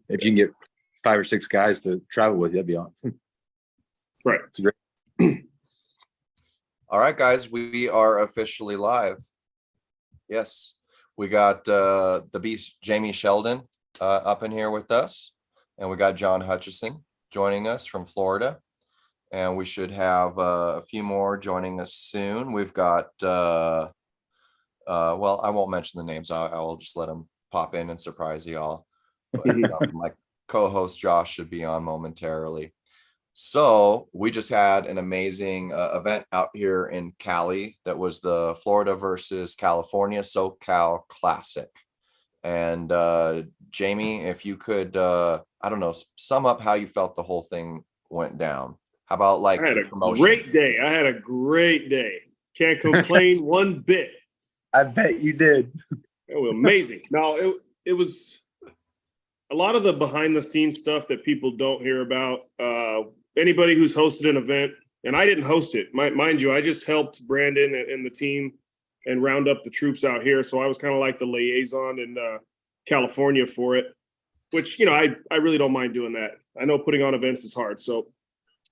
if you can get 5 or 6 guys to travel with you, that'd be awesome. Right. It's great. All right, guys, we are officially live. Yes, we got the Beast Jamie Sheldon up in here with us, and we got John Hutchison joining us from Florida, and we should have a few more joining us soon. We've got well, I won't mention the names. I'll just let them pop in and surprise you all. But my co-host Josh should be on momentarily. So we just had an amazing event out here in Cali that was the Florida versus California SoCal Classic. And Jamie, if you could, I don't know, sum up how you felt the whole thing went down. How about like I had a promotion? great day. I had a great day. Can't complain one bit. I bet you did. It was amazing. No, it was a lot of the behind the scenes stuff that people don't hear about. Anybody who's hosted an event, and I didn't host it, mind you, I just helped Brandon and the team and round up the troops out here. So I was kind of like the liaison in California for it, which, you know, I really don't mind doing that. I know putting on events is hard. So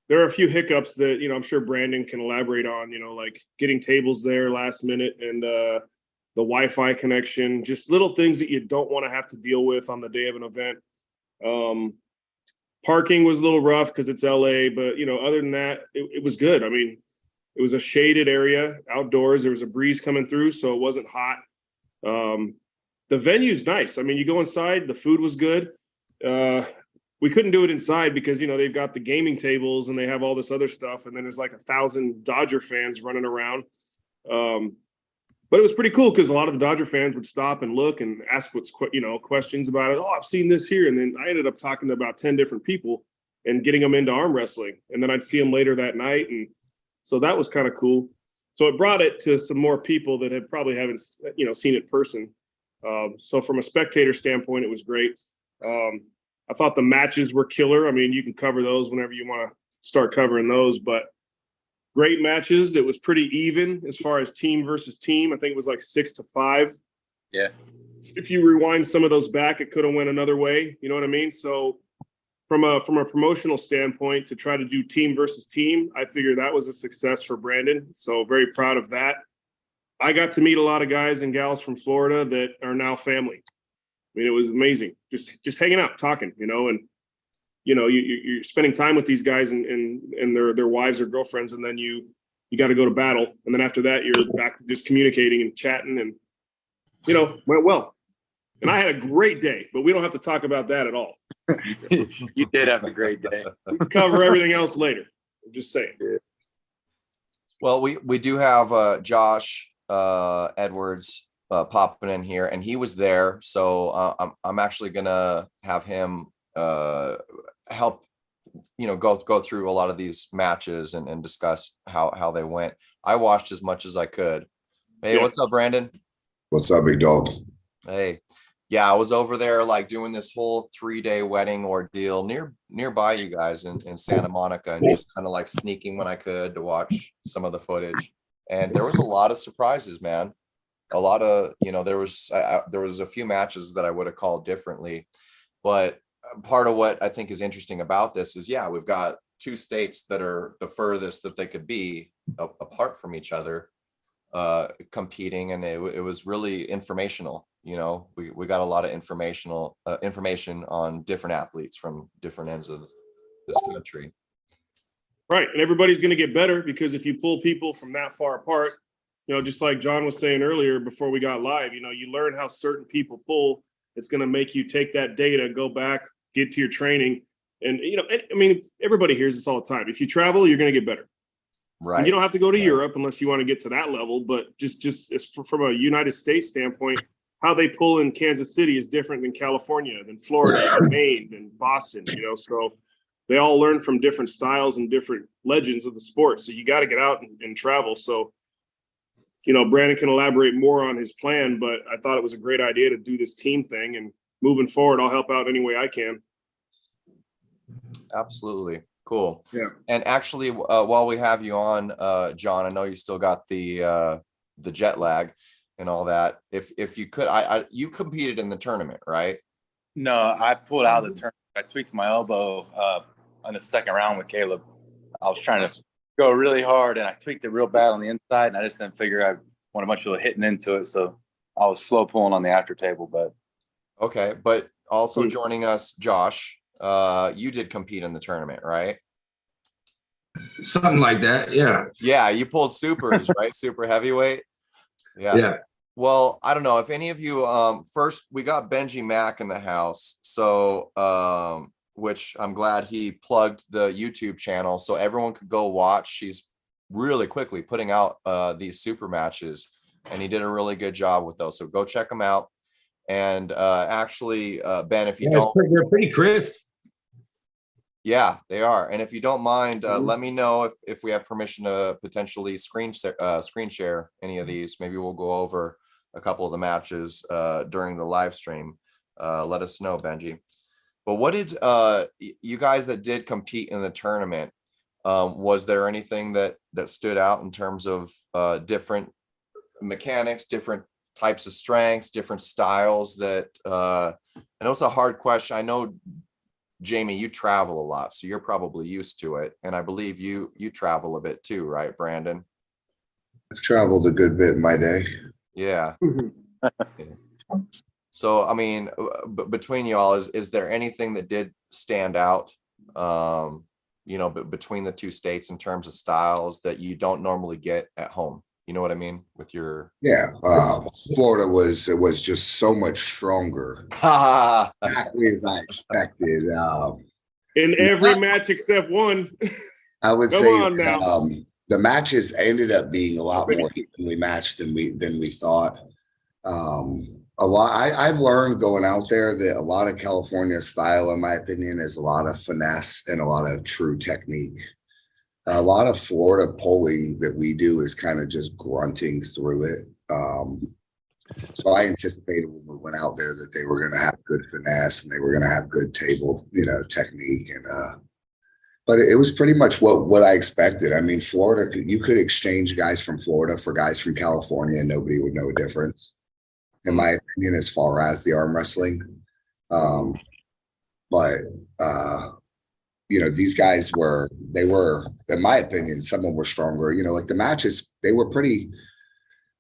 there are a few hiccups that, you know, I'm sure Brandon can elaborate on, you know, like getting tables there last minute and the Wi-Fi connection, just little things that you don't want to have to deal with on the day of an event. Parking was a little rough because it's LA, but, you know, other than that, it was good. I mean, it was a shaded area outdoors. There was a breeze coming through, so it wasn't hot. The venue's nice. I mean, you go inside, the food was good. We couldn't do it inside because, you know, they've got the gaming tables and they have all this other stuff. And then there's like 1,000 Dodger fans running around. But it was pretty cool because a lot of the Dodger fans would stop and look and ask questions about it. Oh, I've seen this here. And then I ended up talking to about 10 different people and getting them into arm wrestling. And then I'd see them later that night. And so that was kind of cool. So it brought it to some more people that probably haven't, you know, seen it in person. So from a spectator standpoint, it was great. I thought the matches were killer. I mean, you can cover those whenever you want to start covering those, but great matches. It was pretty even as far as team versus team. I think it was like 6-5. Yeah. If you rewind some of those back, it could have went another way. You know what I mean? So from a promotional standpoint, to try to do team versus team, I figure that was a success for Brandon. So very proud of that. I got to meet a lot of guys and gals from Florida that are now family. I mean, it was amazing. Just hanging out, talking, you know, and you know, you're spending time with these guys and their wives or girlfriends, and then you got to go to battle, and then after that you're back just communicating and chatting, and you know, went well. And I had a great day, but we don't have to talk about that at all. You did have a great day. We can cover everything else later. I'm just saying. Well, we do have Josh Edwards popping in here, and he was there, so I'm actually gonna have him help, you know, go through a lot of these matches and discuss how they went. I watched as much as I could. Hey, yeah. What's up, Brandon? What's up, big dog? Hey, yeah, I was over there like doing this whole 3-day wedding ordeal nearby you guys in Santa Monica, and just kind of like sneaking when I could to watch some of the footage. And there was a lot of surprises, man. A lot of, you know, there was a few matches that I would have called differently, but part of what I think is interesting about this is, yeah, we've got 2 states that are the furthest that they could be apart from each other, competing, and it was really informational. You know, we got a lot of information on different athletes from different ends of this country. Right, and everybody's going to get better because if you pull people from that far apart, you know, just like John was saying earlier before we got live, you know, you learn how certain people pull. It's going to make you take that data, go back, get to your training. And, you know, I mean, everybody hears this all the time. If you travel, you're going to get better. Right. And you don't have to go to Europe unless you want to get to that level. But just from a United States standpoint, how they pull in Kansas City is different than California, than Florida, than Maine, than Boston, you know. So they all learn from different styles and different legends of the sport. So you got to get out and travel. So, you know, Brandon can elaborate more on his plan, but I thought it was a great idea to do this team thing, and moving forward, I'll help out any way I can. Absolutely. Cool. Yeah. And actually, while we have you on, John, I know you still got the jet lag and all that. If you could, you competed in the tournament, right? No, I pulled out of the turn. I tweaked my elbow on the second round with Caleb. I was trying to go really hard, and I tweaked it real bad on the inside, and I just didn't figure I want a bunch of hitting into it, so I was slow pulling on the after table. But Okay, but also joining us, Josh. You did compete in the tournament, right? Something like that. Yeah. Yeah, you pulled supers, right? Super heavyweight. Yeah. Yeah. Well, I don't know if any of you first we got Benjimac in the house. So which I'm glad he plugged the YouTube channel so everyone could go watch. She's really quickly putting out these super matches, and he did a really good job with those. So go check them out. And actually, Ben, if you don't, they're pretty crisp. yeah, they are. And if you don't mind, let me know if we have permission to potentially screen share any of these. Maybe we'll go over a couple of the matches during the live stream. Let us know, Benji. But what did you guys that did compete in the tournament? Was there anything that stood out in terms of different mechanics, different types of strengths, different styles that I know it's a hard question. I know, Jamie, you travel a lot, so you're probably used to it. And I believe you travel a bit too, right, Brandon? I've traveled a good bit in my day. Yeah. So, I mean, between y'all, is there anything that did stand out, you know, between the two states in terms of styles that you don't normally get at home? You know what I mean? With your Florida was just so much stronger. Exactly as I expected. In every match except one. I would Come say on now. The matches ended up being a lot more evenly matched than we thought. I've learned going out there that a lot of California style, in my opinion, is a lot of finesse and a lot of true technique. A lot of Florida polling that we do is kind of just grunting through it. So I anticipated when we went out there that they were going to have good finesse and they were going to have good table, technique. And but it was pretty much what I expected. I mean, Florida, you could exchange guys from Florida for guys from California and nobody would know a difference, in my opinion, as far as the arm wrestling. These guys were, in my opinion, some of them were stronger. Like the matches, they were pretty,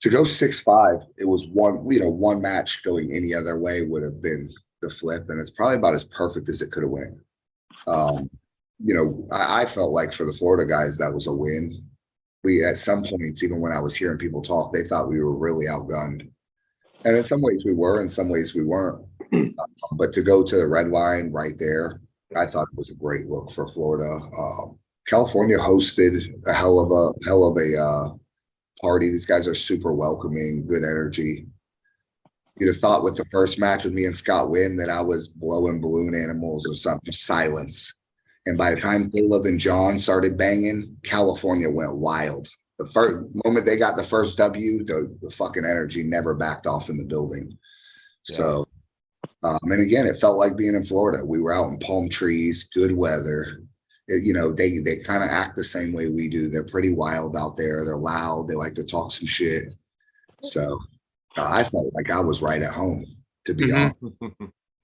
to go 6-5, it was one match going any other way would have been the flip. And it's probably about as perfect as it could have went. I felt like for the Florida guys, that was a win. We, at some points, even when I was hearing people talk, they thought we were really outgunned. And in some ways we were, in some ways we weren't. But to go to the red line right there, I thought it was a great look for Florida. California hosted a hell of a party. These guys are super welcoming, good energy. You'd have thought with the first match with me and Scott Wynn that I was blowing balloon animals or something, silence. And by the time Caleb and John started banging, California went wild. The first moment they got the first W, the fucking energy never backed off in the building. Yeah. So, and again, it felt like being in Florida. We were out in palm trees, good weather. They kind of act the same way we do. They're pretty wild out there. They're loud. They like to talk some shit. So I felt like I was right at home, to be honest.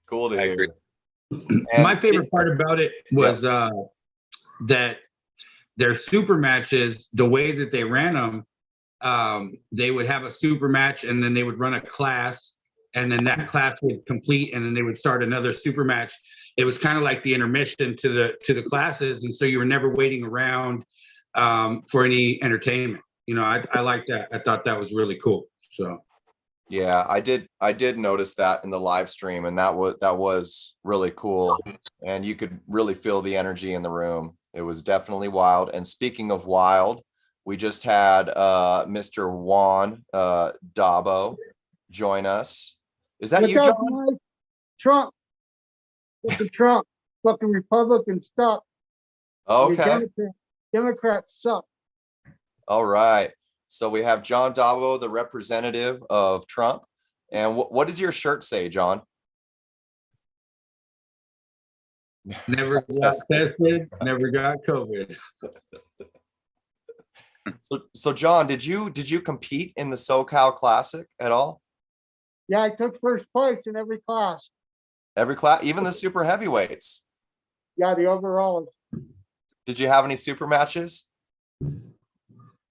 Cool to hear. My favorite part about it was that their super matches, the way that they ran them, they would have a super match and then they would run a class, and then that class would complete and then they would start another super match. It was kind of like the intermission to the classes, and so you were never waiting around for any entertainment. I like that. I thought that was really cool. So yeah, I did notice that in the live stream, and that was really cool, and you could really feel the energy in the room. It was definitely wild. And speaking of wild, we just had Mr. Juan Dabo join us. Is that you, John? Trump. Fucking Trump. Fucking Republican stuff. Okay. Democrats suck. All right. So we have John Dabo, the representative of Trump. And what does your shirt say, John? Never got tested, never got COVID. So John, did you compete in the SoCal Classic at all? Yeah, I took first place in every class. Every class, even the super heavyweights. Yeah, the overall. Did you have any super matches?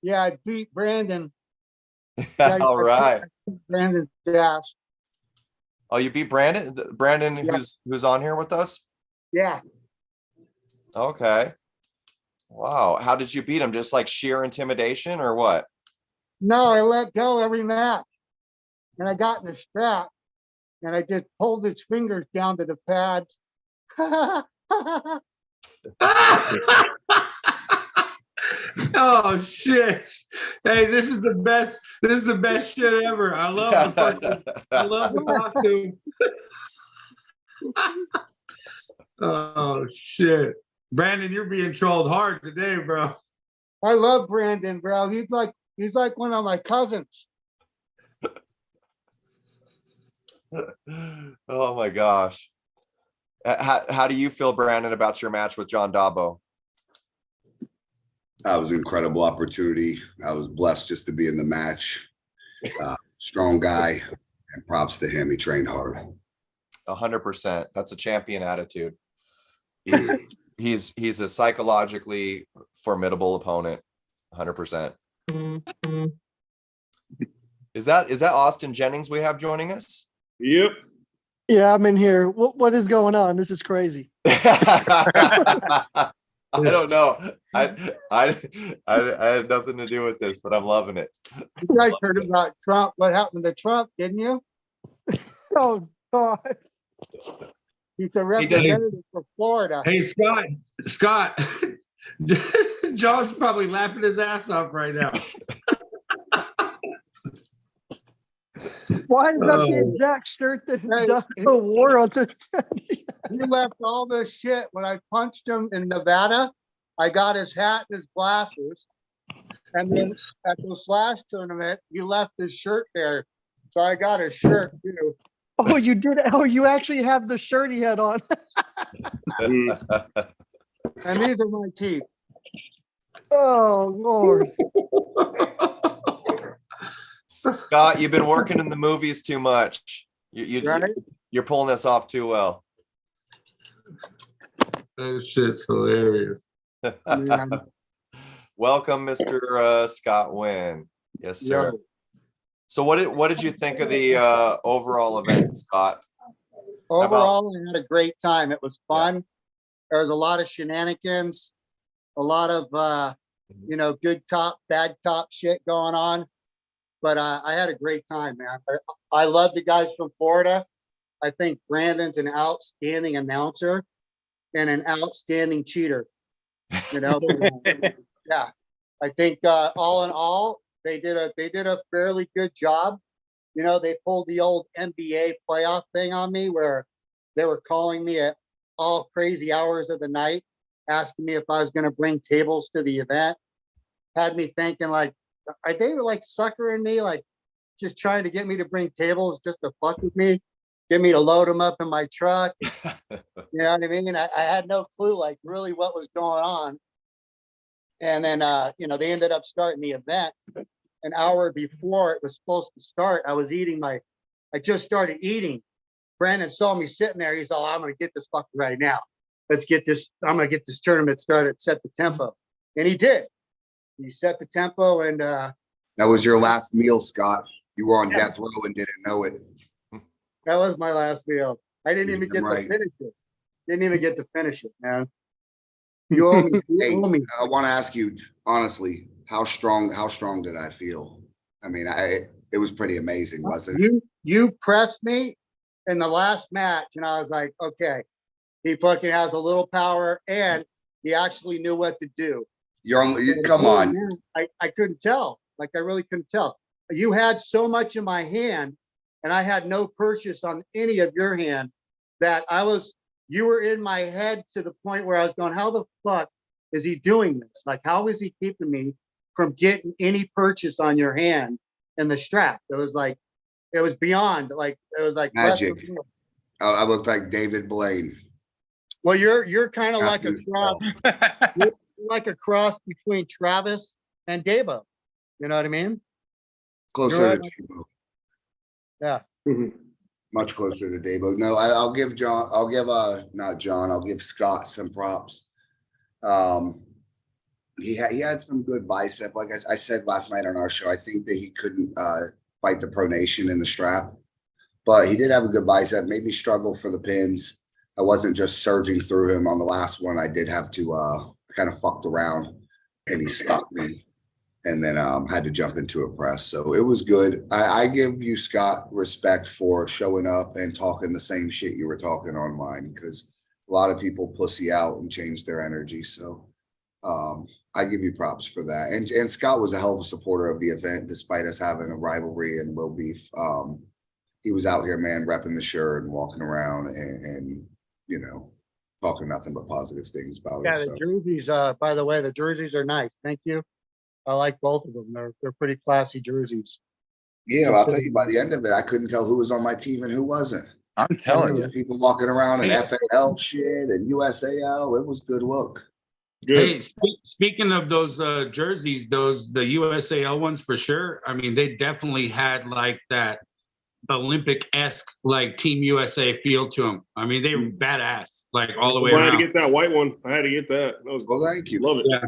Yeah, I beat Brandon. Yeah, All right. Brandon Dash. Oh, you beat Brandon? Brandon, Yeah. who's on here with us? Yeah. Okay. Wow. How did you beat him? Just like sheer intimidation or what? No, I let go every match. And I got in the strap and I just pulled his fingers down to the pads. Oh shit. Hey, this is the best. This is the best shit ever. I love the costume. Oh shit. Brandon, you're being trolled hard today, bro. I love Brandon, bro. He's like one of my cousins. Oh my gosh. How do you feel, Brandon, about your match with John Dabo? That was an incredible opportunity. I was blessed just to be in the match. Strong guy, and props to him. He trained hard. 100%. That's a champion attitude. He's a psychologically formidable opponent. 100%. Is that Austin Jennings we have joining us? Yep. Yeah, I'm in here. What is going on? This is crazy. I don't know. I had nothing to do with this, but I'm loving it. You guys heard about Trump, what happened to Trump, didn't you? Oh God. He's a representative for Florida. Hey, Scott. John's probably laughing his ass off right now. Why is that the exact shirt that Dabo wore on the He left all this shit when I punched him in Nevada. I got his hat and his glasses. And then at the Slash tournament, he left his shirt there. So I got his shirt too. Oh, you did. Oh, you actually have the shirt he had on. And these are my teeth. Oh Lord. Scott, you've been working in the movies too much. Right? You're pulling this off too well. That shit's hilarious. Man. Welcome, Mr. Scott Wynn. Yes, sir. Yo. So what did you think of the overall event, Scott? Overall, I had a great time. It was fun. There was a lot of shenanigans, a lot of good cop, bad cop shit going on. But I had a great time, man. I love the guys from Florida. I think Brandon's an outstanding announcer and an outstanding cheater. Yeah, I think all in all, they did a fairly good job. They pulled the old NBA playoff thing on me where they were calling me at all crazy hours of the night, asking me if I was going to bring tables to the event. Had me thinking like, are they like suckering me, like just trying to get me to bring tables just to fuck with me, get me to load them up in my truck? You know what I mean? I had no clue like really what was going on. And then, they ended up starting the event an hour before it was supposed to start. I just started eating. Brandon saw me sitting there. He's all, I'm going to get this fucker right now. I'm going to get this tournament started, set the tempo. And he did. He set the tempo, and That was your last meal, Scott. You were on death row and didn't know it. that was my last meal. I didn't even get Right. to finish it. Didn't even get to finish it, man. You owe me. You Hey, owe me. I want to ask you honestly, how strong did I feel? I mean, it was pretty amazing, wasn't it? You pressed me in the last match, and I was like, okay, he fucking has a little power, and he actually knew what to do. Come on. I couldn't tell. Like, I really couldn't tell. You had so much in my hand, and I had no purchase on any of your hand that you were in my head to the point where I was going, how the fuck is he doing this? Like, how is he keeping me from getting any purchase on your hand and the strap? It was beyond, like, it was like Magic. I looked like David Blaine. Well, you're kind of like Asking a cross between Travis and Dabo. You know what I mean? Closer You're to Chibo. Yeah. Mhm. Much closer to Davo. No, I'll give John. I'll give not John. I'll give Scott some props. He had some good bicep. Like I said last night on our show, I think that he couldn't fight the pronation in the strap, but he did have a good bicep. Made me struggle for the pins. I wasn't just surging through him on the last one. I did have to kind of fucked around, and he stopped me, and then had to jump into a press. So it was good. I give you, Scott, respect for showing up and talking the same shit you were talking online, because a lot of people pussy out and change their energy. So I give you props for that. And Scott was a hell of a supporter of the event, despite us having a rivalry and will beef. He was out here, man, repping the shirt and walking around and you know, talking nothing but positive things about Yeah, it. the jerseys, by the way, the jerseys are nice. Thank you. I like both of them. They're pretty classy jerseys. Yeah, I'll tell you, by the end of it, I couldn't tell who was on my team and who wasn't. I'm telling you. People walking around in FAL shit and USAL. It was good look. Good. Hey, speaking of those jerseys, the USAL ones for sure. I mean, they definitely had like that Olympic-esque like Team USA feel to them. I mean, they were badass, like all the way I had to around. get that white one. I had to get that. That was Well, thank you. Love it. Yeah.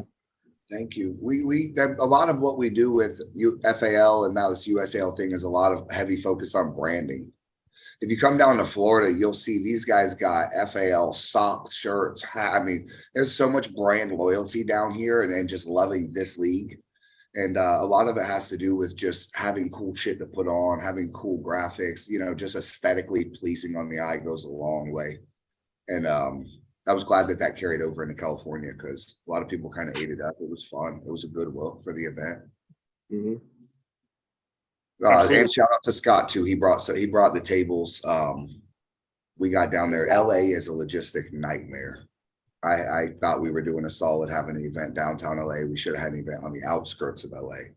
Thank you. We a lot of what we do with FAL and now this USAL thing is a lot of heavy focus on branding. If you come down to Florida, you'll see these guys got FAL socks, shirts. I mean, there's so much brand loyalty down here and just loving this league. And a lot of it has to do with just having cool shit to put on, having cool graphics, you know, just aesthetically pleasing on the eye goes a long way. And I was glad that carried over into California because a lot of people kind of ate it up. It was fun. It was a good look for the event. Mm-hmm. And shout out to Scott too. He brought the tables. We got down there. LA is a logistic nightmare. I thought we were doing a solid having an event downtown LA. We should have had an event on the outskirts of LA.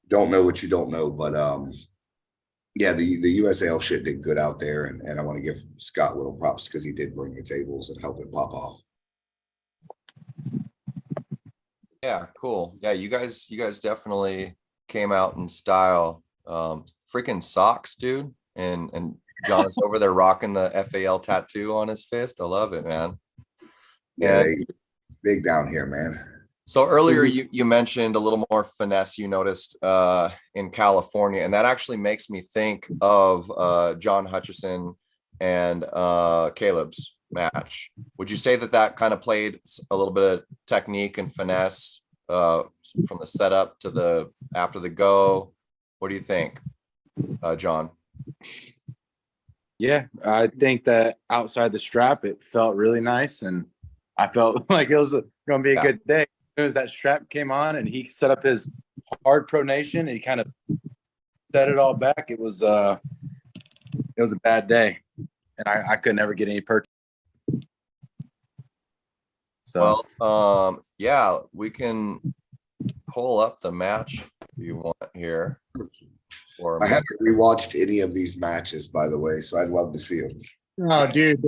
Don't know what you don't know, but yeah, the USAL shit did good out there, and I want to give Scott little props because he did bring the tables and help it pop off. Yeah, cool. Yeah, you guys definitely came out in style. Freaking socks, dude. And John's over there rocking the FAL tattoo on his fist. I love it, man. Yeah, it's big down here, man. So earlier you mentioned a little more finesse you noticed in California, and that actually makes me think of John Hutchison and Caleb's match. Would you say that kind of played a little bit of technique and finesse from the setup to the after the go? What do you think, John? Yeah, I think that outside the strap, it felt really nice, and I felt like it was going to be a good day. As soon as that strap came on and he set up his hard pronation and he kind of set it all back, it was a bad day, and I could never get any purchase. So yeah, we can pull up the match if you want here. I haven't rewatched any of these matches, by the way, so I'd love to see them. Oh, dude,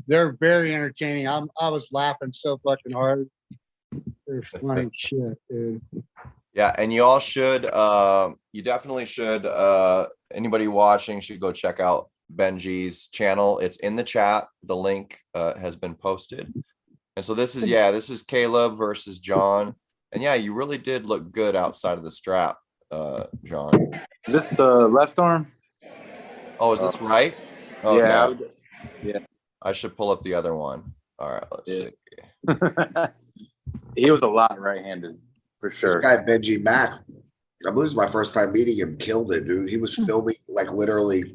they're very entertaining. I was laughing so fucking hard. They're funny shit, dude. Yeah, and you all should, you definitely should, anybody watching should go check out Benji's channel. It's in the chat. The link has been posted. And so this is Caleb versus John. And yeah, you really did look good outside of the strap, John. Is this the left arm? Oh, is this right? Oh, yeah. Yeah. I should pull up the other one. All right, let's see. He was a lot right-handed, for sure. This guy, Benjimac, I believe it was my first time meeting him, killed it, dude. He was filming, like, literally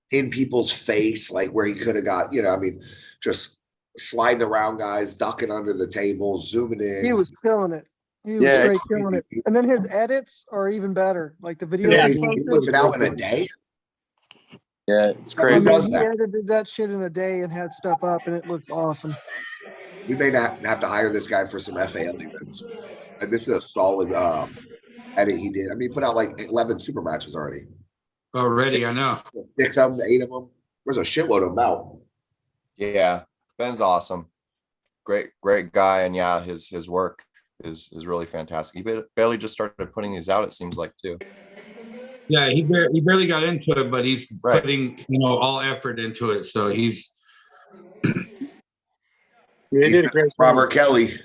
in people's face, like, where he could have got, you know, I mean, just sliding around guys, ducking under the table, zooming in. He was killing it. He was straight killing it. And then his edits are even better. Like the video. Yeah, he puts it out in a day. Yeah, it's crazy. I mean, he edited that shit in a day and had stuff up, and it looks awesome. We may not have to hire this guy for some FAL events. And this is a solid edit he did. I mean, he put out like 11 super matches already. Already, I know. 6 of them, 8 of them. There's a shitload of them out. Yeah, Ben's awesome. Great guy. And yeah, his work is really fantastic. He barely just started putting these out, it seems like, too. Yeah, he barely got into it, but he's Right. putting, all effort into it. So he's They did a great Robert Kelly.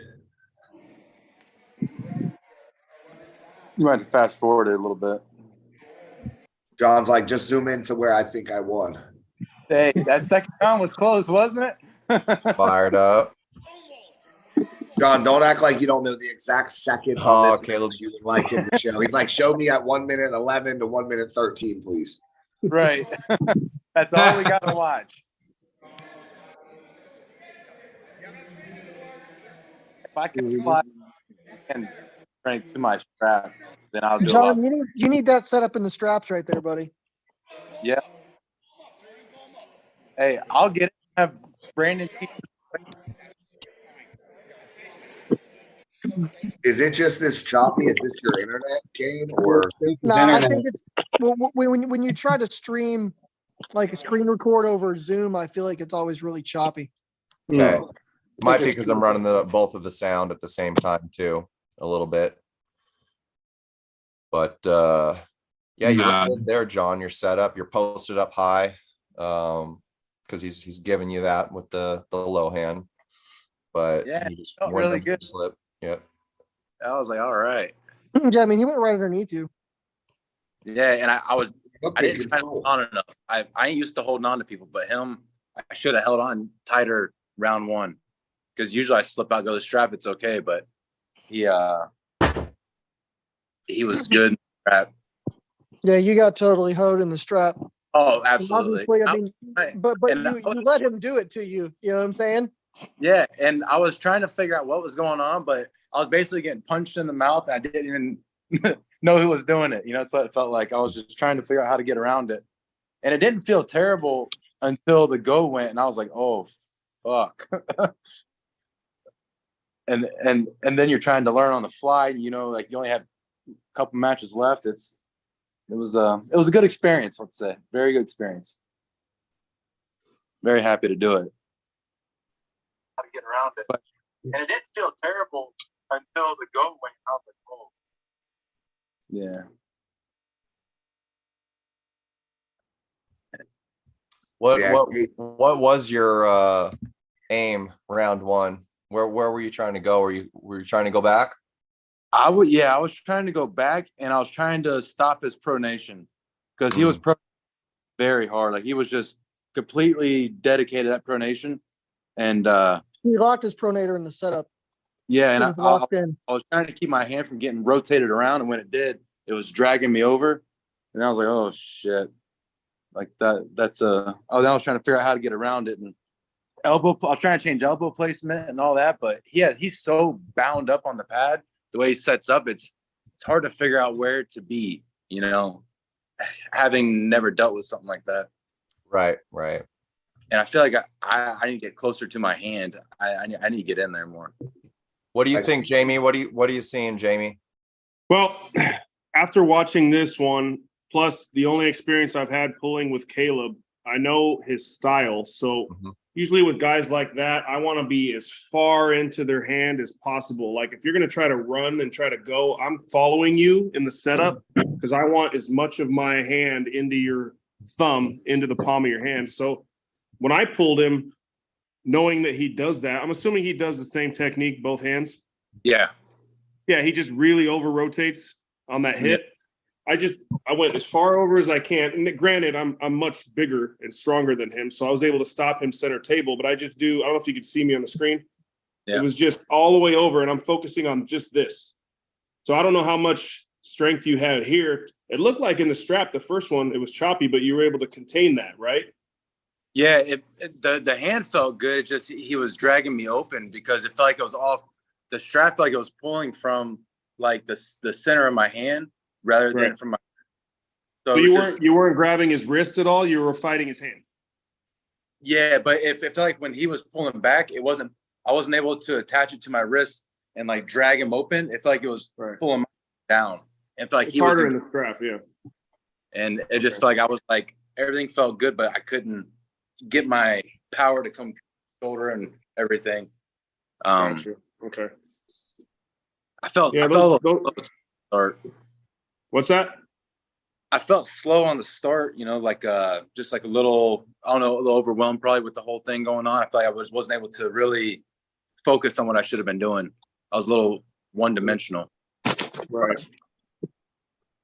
You might have to fast forward it a little bit. John's like, just zoom into where I think I won. Hey, that second round was close, wasn't it? Fired up. John, don't act like you don't know the exact second Oh, on this Caleb's- match you would like him to show. He's like, show me at 1:11 to 1:13, please. Right. That's all we got to watch. If I can fly and crank too much strap, then I'll do a lot. John, you need that set up in the straps right there, buddy. Yeah. Hey, I'll get it. Have Brandon. Is it just this choppy? Is this your internet, Kane? Or No, I think it's when you try to stream like a screen record over Zoom, I feel like it's always really choppy. Okay. Might be because I'm running both of the sound at the same time too, a little bit. But yeah, you look good there, John. You're set up. You're posted up high. Because he's giving you that with the low hand. But Yeah, you just felt weren't really able to good. slip. Yep. I was like, all right. Yeah, I mean, he went right underneath you. Yeah, and I didn't try to control. hold on enough. I ain't used to holding on to people, but him, I should have held on tighter round one. Because usually I slip out, go to the strap, it's okay. But he was good in the strap. Yeah, you got totally hoed in the strap. Oh, absolutely. Obviously, I mean, but and you let him do it to you. You know what I'm saying? Yeah, and I was trying to figure out what was going on, but I was basically getting punched in the mouth. And I didn't even know who was doing it. That's what it felt like. I was just trying to figure out how to get around it. And it didn't feel terrible until the go went, and I was like, oh, fuck. and then you're trying to learn on the fly, like you only have a couple matches left. It was a good experience, let's say. Very good experience. Very happy to do it. How to get around it. And it didn't feel terrible until the go went out the goal. Yeah. What was your aim round one? Where were you trying to go? Were you trying to go back? I was trying to go back, and I was trying to stop his pronation because he was very hard. Like he was just completely dedicated to that pronation. And he locked his pronator in the setup. Yeah, and I I was trying to keep my hand from getting rotated around, and when it did, it was dragging me over. And I was like, oh shit. Like that's I was trying to figure out how to get around it, and I was trying to change elbow placement and all that, but he's so bound up on the pad, the way he sets up, it's hard to figure out where to be, having never dealt with something like that. Right. And I feel like I need to get closer to my hand. I need to get in there more. What do you think, Jamie? What are you seeing, Jamie? Well, after watching this one, plus the only experience I've had pulling with Caleb, I know his style. So usually with guys like that, I want to be as far into their hand as possible. Like if you're going to try to run and try to go, I'm following you in the setup because I want as much of my hand into your thumb, into the palm of your hand. So when I pulled him, knowing that he does that, I'm assuming he does the same technique, both hands. Yeah. Yeah, he just really over rotates on that hit. I went as far over as I can. And granted, I'm much bigger and stronger than him, so I was able to stop him center table. But I don't know if you could see me on the screen. Yeah. It was just all the way over, and I'm focusing on just this. So I don't know how much strength you had here. It looked like in the strap, the first one, it was choppy, but you were able to contain that, right? Yeah, the hand felt good. It just he was dragging me open because it felt like it was off. The strap felt like it was pulling from like the center of my hand rather than from my. So you weren't grabbing his wrist at all. You were fighting his hand. Yeah, but it felt like when he was pulling back, I wasn't able to attach it to my wrist and like drag him open. It felt like it was pulling down. And it felt like it's harder in the strap, yeah. And it just felt like I was like everything felt good, but I couldn't get my power to come shoulder and everything. Gotcha. Okay. I felt a little start. What's that? I felt slow on the start, like just like a little, I don't know, a little overwhelmed probably with the whole thing going on. I felt like I wasn't able to really focus on what I should have been doing. I was a little one-dimensional. Right.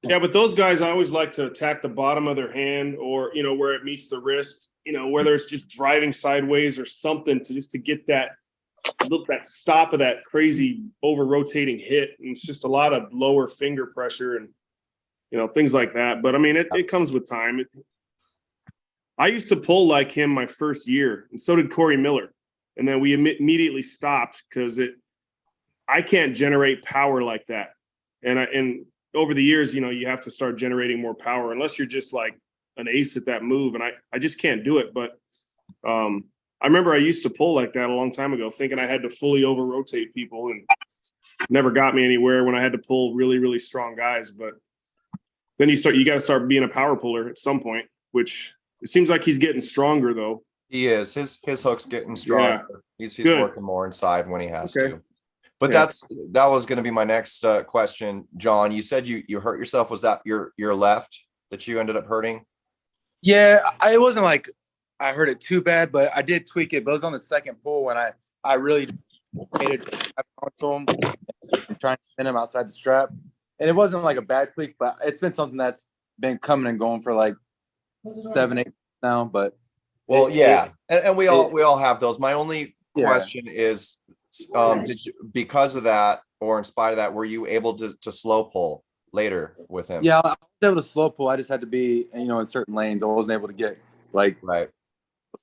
Yeah, but those guys, I always like to attack the bottom of their hand, or where it meets the wrist, whether it's just driving sideways or something to get that stop of that crazy over rotating hit. And it's just a lot of lower finger pressure and things like that. But I mean, it comes with time. I used to pull like him my first year, and so did Corey Miller. And then we immediately stopped because I can't generate power like that. And over the years, you have to start generating more power unless you're just like an ace at that move. And I just can't do it. But I remember I used to pull like that a long time ago, thinking I had to fully over rotate people, and never got me anywhere when I had to pull really, really strong guys. But then you got to start being a power puller at some point, which it seems like he's getting stronger though. He is. His hook's getting stronger. Yeah. He's working more inside when he has to. But that was going to be my next question, John. You said you hurt yourself. Was that your left that you ended up hurting? Yeah, it wasn't like I hurt it too bad, but I did tweak it. But it was on the second pull when I really hated him and trying to pin him outside the strap. And it wasn't like a bad tweak, but it's been something that's been coming and going for like 7, 8 months now. But and we all have those. My only question is, did you, because of that or in spite of that, were you able to slow pull later with him? Yeah, I was able to slow pull. I just had to be in certain lanes. I wasn't able to get like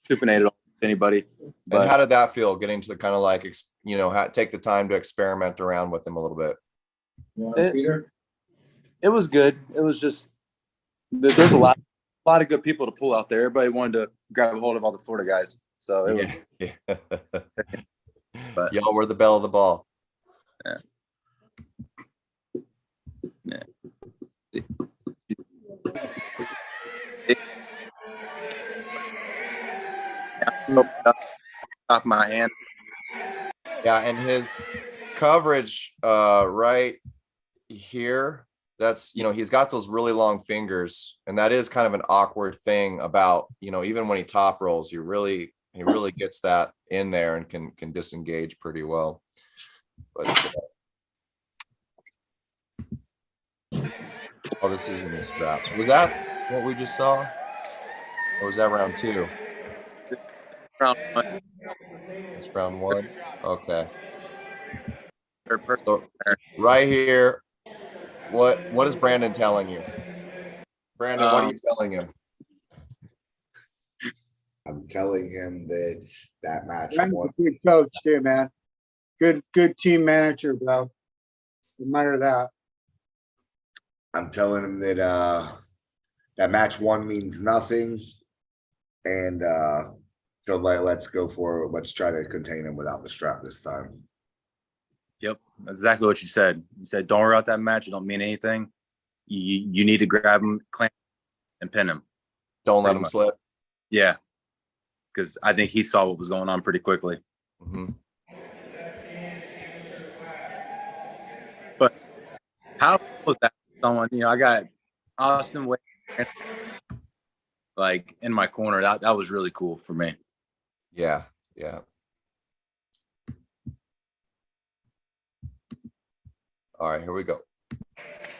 supinated off anybody. But and how did that feel, getting to the kind of like take the time to experiment around with him a little bit? It was good. It was just there's a lot of good people to pull out there. Everybody wanted to grab a hold of all the Florida guys, so it was. But y'all were the belle of the ball. Top of my hand. Yeah, and his coverage right here, that's he's got those really long fingers, and that is kind of an awkward thing about even when he top rolls, he really gets that in there and can disengage pretty well. But this isn't his straps. Was that what we just saw, or was that round 2? Round 1. It's round 1. Okay. So right here, what is Brandon telling you? Brandon, what are you telling him? I'm telling him that match. Brandon's a good coach too, man. Good team manager, bro. Admire that. I'm telling him that that match 1 means nothing, and so let's go for it. Let's try to contain him without the strap this time. Yep, that's exactly what you said. You said, don't worry about that match. It don't mean anything. You need to grab him, clamp, and pin him. Don't let him slip. Yeah, because I think he saw what was going on pretty quickly. Mm-hmm. But how was that? Someone, I got Austin Wade like in my corner. That was really cool for me. Yeah. All right, here we go.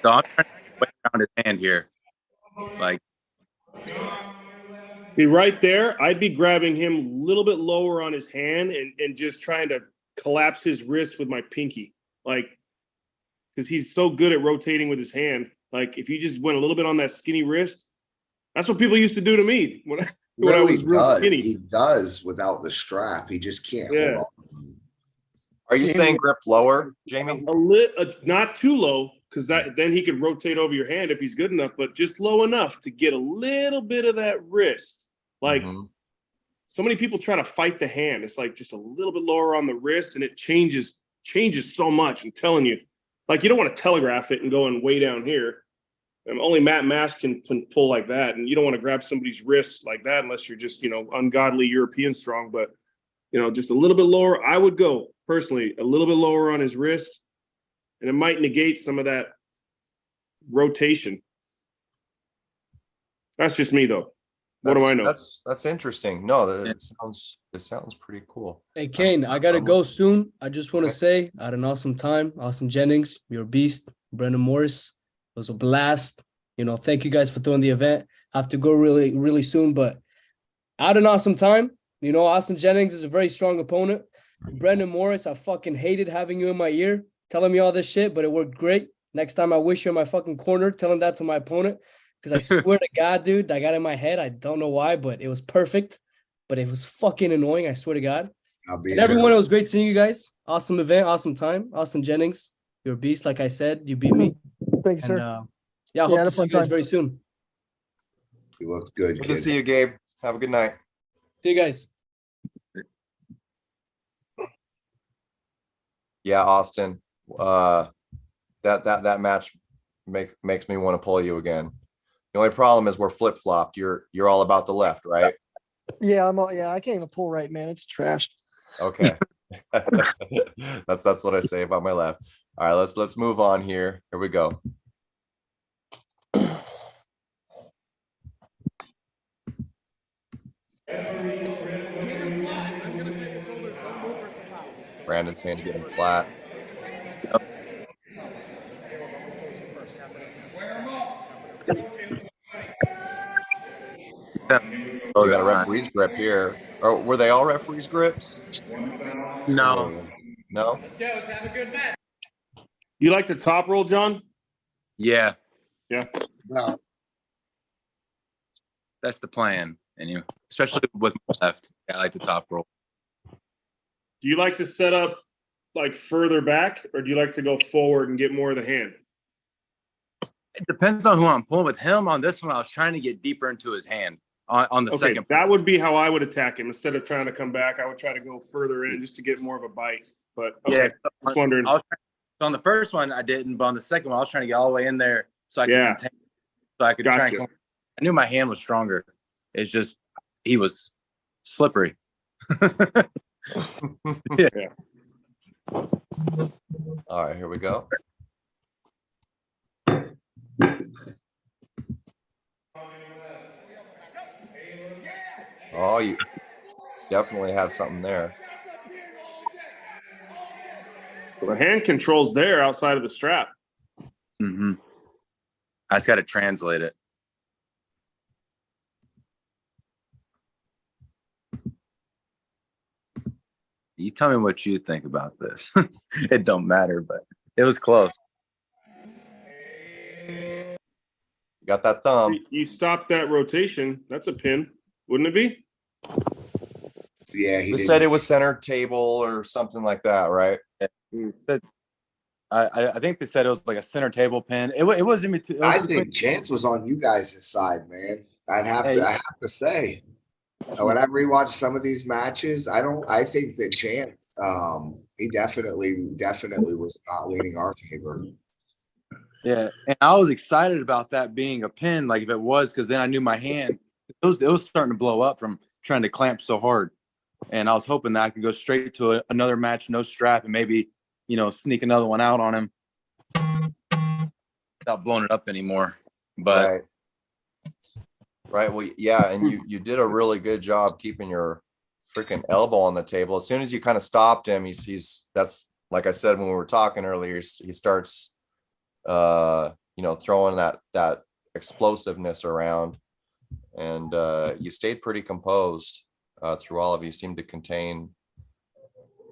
So I'm trying to wait around his hand here. Like, be right there. I'd be grabbing him a little bit lower on his hand and just trying to collapse his wrist with my pinky. Like, because he's so good at rotating with his hand. Like, if you just went a little bit on that skinny wrist, that's what people used to do to me when I was real skinny. He does without the strap. He just can't hold on. Are you saying grip lower, Jamie? Not too low, because then he could rotate over your hand if he's good enough, but just low enough to get a little bit of that wrist. Like, so many people try to fight the hand. It's like just a little bit lower on the wrist, and it changes so much. I'm telling you. Like, you don't want to telegraph it and go in way down here. Only Matt Mask can pull like that, and you don't want to grab somebody's wrists like that unless you're just ungodly European strong. But just a little bit lower. I would go personally a little bit lower on his wrist, and it might negate some of that rotation. That's just me though. What do I know? That's interesting. No, it sounds pretty cool. Hey, Kane, I gotta go soon. I just want to say I had an awesome time. Austin Jennings, you're a beast. Brendan Morris, it was a blast. Thank you guys for throwing the event. I have to go really, really soon, but I had an awesome time. Austin Jennings is a very strong opponent. Brendan Morris, I fucking hated having you in my ear, telling me all this shit, but it worked great. Next time I wish you in my fucking corner, telling that to my opponent. Because I swear to God, dude, I got in my head. I don't know why, but it was perfect. But it was fucking annoying. I swear to God. And everyone, it was great seeing you guys. Awesome event, awesome time. Austin Jennings, you're a beast. Like I said, you beat me. Thanks, sir. I hope to see you guys very soon. You looked good. Good to see you, Gabe. Have a good night. See you guys. Yeah, Austin. That match makes me want to pull you again. The only problem is we're flip-flopped. You're all about the left, right? Yeah, I can't even pull right, man. It's trashed. Okay. That's what I say about my left. All right, let's move on here. Here we go. Brandon's saying to get him flat. We got a referee's grip here. Or were they all referees' grips? No. No? Let's go. Let's have a good match. You like to top roll, John? Yeah. Yeah. No. That's the plan. And especially with my left, I like to top roll. Do you like to set up like further back, or do you like to go forward and get more of the hand? It depends on who I'm pulling. With him on this one, I was trying to get deeper into his hand on the second. That would be how I would attack him. Instead of trying to come back, I would try to go further in just to get more of a bite. But okay, just wondering. On the first one, I didn't, but on the second one, I was trying to get all the way in there so I could contain, so I could try and come. I knew my hand was stronger. It's just he was slippery. Yeah. All right, here we go. Oh, you definitely have something there. The hand control's there outside of the strap. Mm-hmm. I just got to translate it. You tell me what you think about this. It don't matter, but it was close. You got that thumb. You stopped that rotation. That's a pin, wouldn't it be? Yeah, He said it was center table or something like that, right? I think they said it was like a center table pin. It was in between. I think Chance was on you guys' side, man. I have to say. When I rewatch some of these matches, I think that Chance, he definitely was not leaning our favor. Yeah, and I was excited about that being a pin, like if it was, because then I knew my hand. It was starting to blow up from trying to clamp so hard, and I was hoping that I could go straight to another match, no strap, and maybe sneak another one out on him without blowing it up anymore. But right. Well, yeah, and you did a really good job keeping your freaking elbow on the table. As soon as you kind of stopped him, he's that's like I said when we were talking earlier. He starts throwing that explosiveness around, and you stayed pretty composed through all of it. You seemed to contain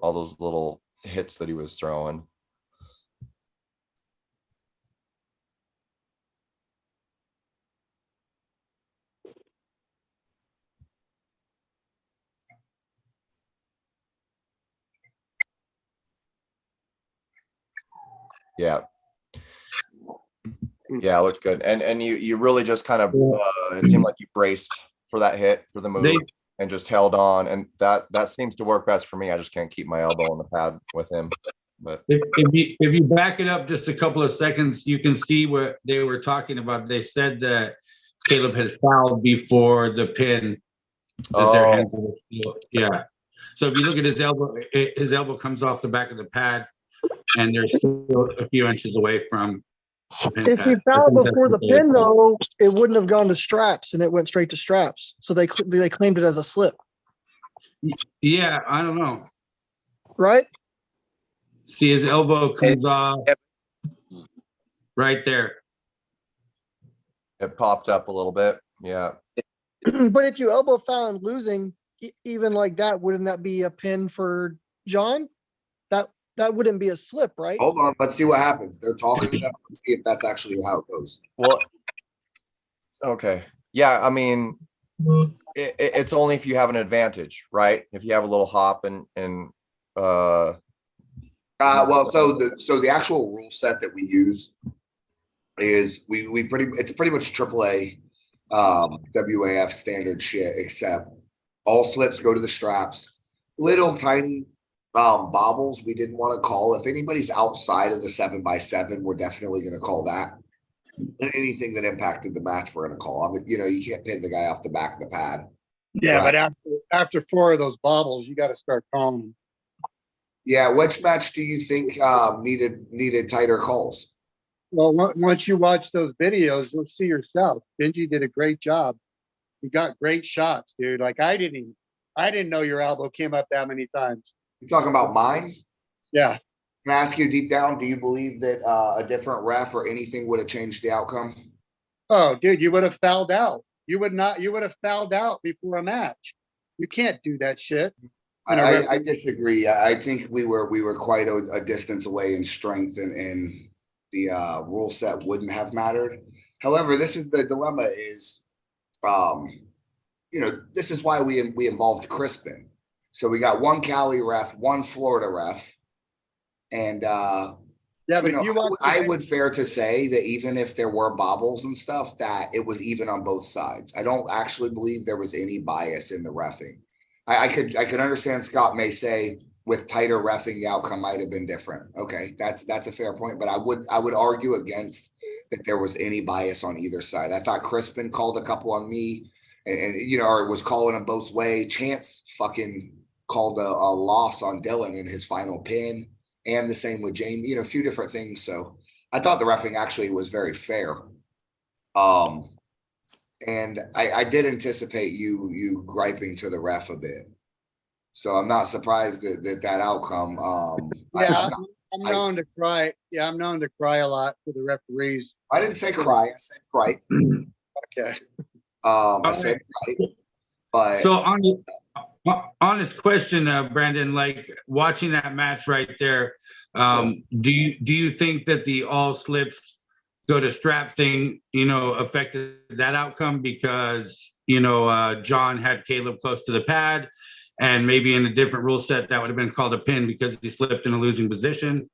all those little hits that he was throwing. Yeah, it looked good, and you really just kind of it seemed like you braced for that hit, for the move, and just held on, and that seems to work best for me. I just can't keep my elbow on the pad with him. But if you back it up just a couple of seconds, you can see what they were talking about. They said that Caleb had fouled before the pin. Their hands were still, yeah. So if you look at his elbow comes off the back of the pad, and they're still a few inches away from If he fell before the pin, though, it wouldn't have gone to straps, and it went straight to straps. So they claimed it as a slip, Yeah, I don't know. right? See, his elbow comes off right there. It popped up a little bit. Yeah. But if you elbow foul and losing, even like that, wouldn't that be a pin for John? That wouldn't be a slip, right? Hold on, let's see what happens. They're talking it up. Let's see if that's actually how it goes. Well, okay. Yeah, I mean, it's only if you have an advantage, right? If you have a little hop and Well, so the actual rule set that we use is it's pretty much AAA WAF standard shit, except all slips go to the straps. Little tiny bobbles we didn't want to call. If anybody's outside of the 7x7, we're definitely going to call that. And anything that impacted the match, we're going to call. I mean, you can't pin the guy off the back of the pad. Yeah, Right. but after 4 of those bobbles, you got to start calling them. Yeah, which match do you think needed tighter calls? Well, once you watch those videos, you'll see yourself. Benji did a great job. He got great shots, dude. Like I didn't know your elbow came up that many times. You talking about mine? Yeah. Can I ask you deep down, do you believe that a different ref or anything would have changed the outcome? Oh, dude, you would have fouled out. You would have fouled out before a match. You can't do that shit. I disagree. I think we were quite a distance away in strength, and the rule set wouldn't have mattered. However, this is the dilemma is, this is why we involved Crispin. So we got one Cali ref, one Florida ref, and yeah, but I would fair to say that even if there were bobbles and stuff, that it was even on both sides. I don't actually believe there was any bias in the reffing. I could understand Scott may say with tighter reffing, the outcome might have been different. Okay, that's a fair point, but I would argue against that there was any bias on either side. I thought Crispin called a couple on me, and or was calling them both way. Chance fucking called a loss on Dylan in his final pin, and the same with Jamie. A few different things. So I thought the reffing actually was very fair. And I did anticipate you griping to the ref a bit. So I'm not surprised that outcome. Yeah, I'm known to cry. Yeah, I'm known to cry a lot for the referees. I didn't say cry. I said gripe. Okay. I said gripe. But so honest question, Brandon, like watching that match right there, do you think that the all slips go to straps thing, affected that outcome because, John had Caleb close to the pad and maybe in a different rule set that would have been called a pin because he slipped in a losing position?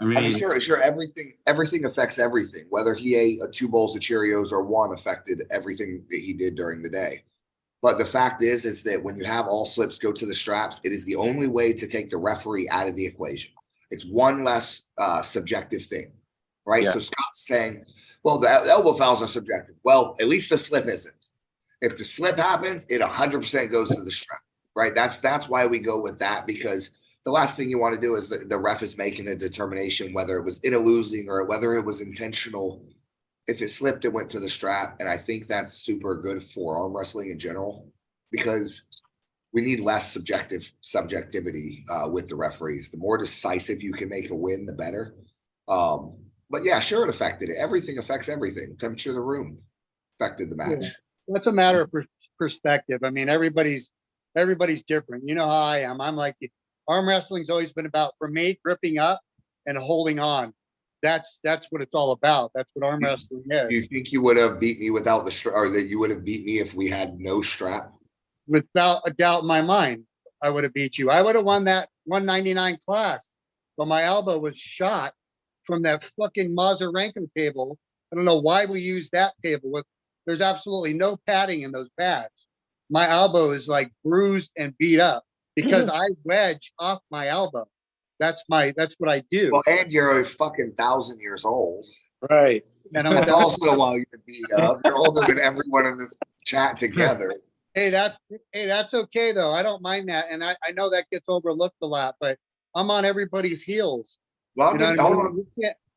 I mean, sure. Everything affects everything. Whether he ate 2 bowls of Cheerios or 1 affected everything that he did during the day. But the fact is that when you have all slips go to the straps, it is the only way to take the referee out of the equation. It's one less subjective thing, right? Yeah. So Scott's saying, well, the elbow fouls are subjective. Well, at least the slip isn't. If the slip happens, it 100% goes to the strap, right? That's why we go with that, because the last thing you want to do is the ref is making a determination whether it was in a losing or whether it was intentional. If it slipped, it went to the strap. And I think that's super good for arm wrestling in general, because we need less subjectivity with the referees. The more decisive you can make a win, the better. But yeah, sure, it affected it. Everything affects everything. Temperature of the room affected the match. Yeah. That's a matter of perspective. I mean, everybody's different. You know how I am. I'm like, arm wrestling's always been about, for me, gripping up and holding on. That's what it's all about. That's what arm wrestling is. Do you think you would have beat me without the strap, or that you would have beat me if we had no strap? Without a doubt in my mind, I would have beat you. I would have won that 199 class, but my elbow was shot from that fucking Mazurenko table. I don't know why we use that table. There's absolutely no padding in those pads. My elbow is like bruised and beat up because I wedge off my elbow. That's what I do. Well, and you're a fucking 1,000 years old. Right. And that's also why you're beat up. You're older than everyone in this chat together. Hey, that's okay though. I don't mind that. And I know that gets overlooked a lot, but I'm on everybody's heels. Well,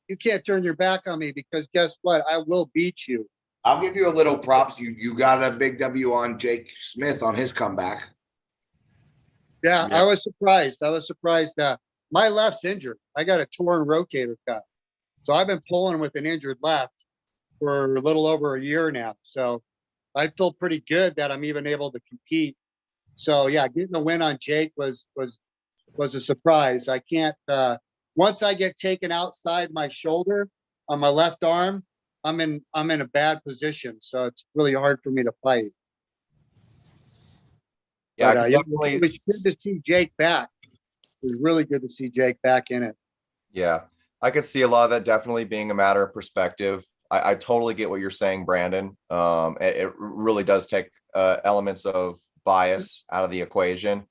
you can't turn your back on me because guess what? I will beat you. I'll give you a little props. You got a big W on Jake Smith on his comeback. Yeah, I was surprised. I was surprised that my left's injured. I got a torn rotator cuff. So I've been pulling with an injured left for a little over a year now. So I feel pretty good that I'm even able to compete. So yeah, getting the win on Jake was a surprise. I can't once I get taken outside my shoulder on my left arm, I'm in a bad position. So it's really hard for me to fight. Yeah, But, I could definitely. it was good to see Jake back. It was really good to see Jake back in it. Yeah, I could see a lot of that definitely being a matter of perspective. I totally get what you're saying, Brandon. It really does take elements of bias out of the equation.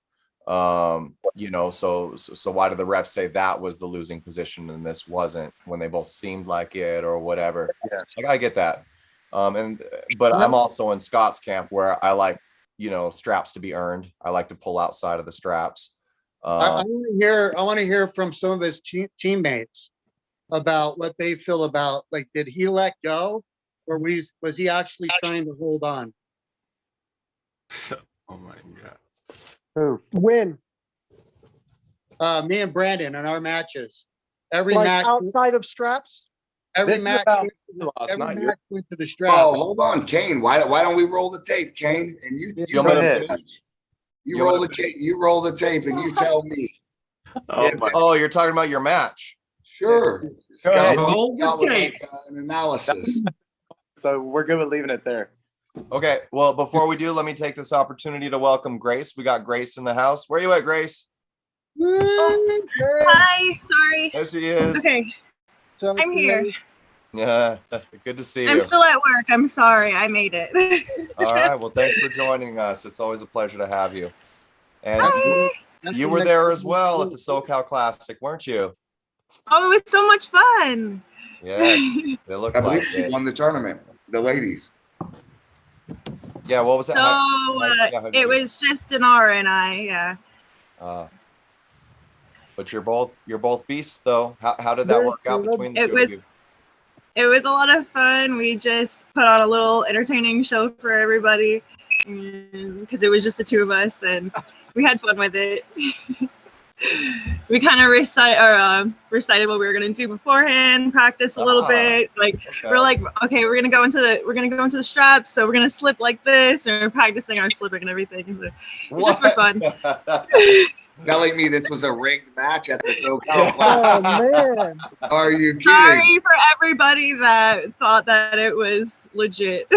You know, so why did the refs say that was the losing position and this wasn't when they both seemed like it or whatever? Yeah. Like, I get that. But I'm also in Scott's camp where I like, you know, straps to be earned. I like to pull outside of the straps. I want to hear from some of his teammates about what they feel about, like, did he let go or was he actually trying to hold on? Oh my God. Who? Win. Me and Brandon in our matches. Every Like match, outside of straps. every This is match, about last every night. match went to the strap. Oh, hold on, Kane. Why don't we roll the tape, Kane? And you You want me to ahead. finish? you roll the tape. You roll the tape, and you tell me. Oh Yeah. my. Oh, you're talking about your match. Sure. Go ahead. Scott would tape. like an analysis. So we're good with leaving it there. Okay, well, before we do, let me take this opportunity to welcome Grace. We got Grace in the house. Where you at, Grace? Hi, sorry. There she is. Okay, So I'm here. Yeah, good to see I'm you. still at work. I'm sorry. I made it. All right, well, thanks for joining us. It's always a pleasure to have you. And Hi. you were there as well at the SoCal Classic, weren't you? Oh, it was so much fun. Yes, they look I like believe she it. won the tournament. The ladies. Yeah, what was that? So how'd you it do? was just an R and I, yeah. But you're both beasts, though. How did that work out between the It two was- of you? It was a lot of fun. We just put on a little entertaining show for everybody because it was just the two of us, and we had fun with it. We kind of recited what we were gonna do beforehand, practice a little bit. Like we're like, okay, we're gonna go into the straps, so we're gonna slip like this, and we're practicing our slipping and everything. So it's just for fun. Telling me this was a rigged match at the SoCal. Oh man. Are you kidding? Sorry for everybody that thought that it was legit.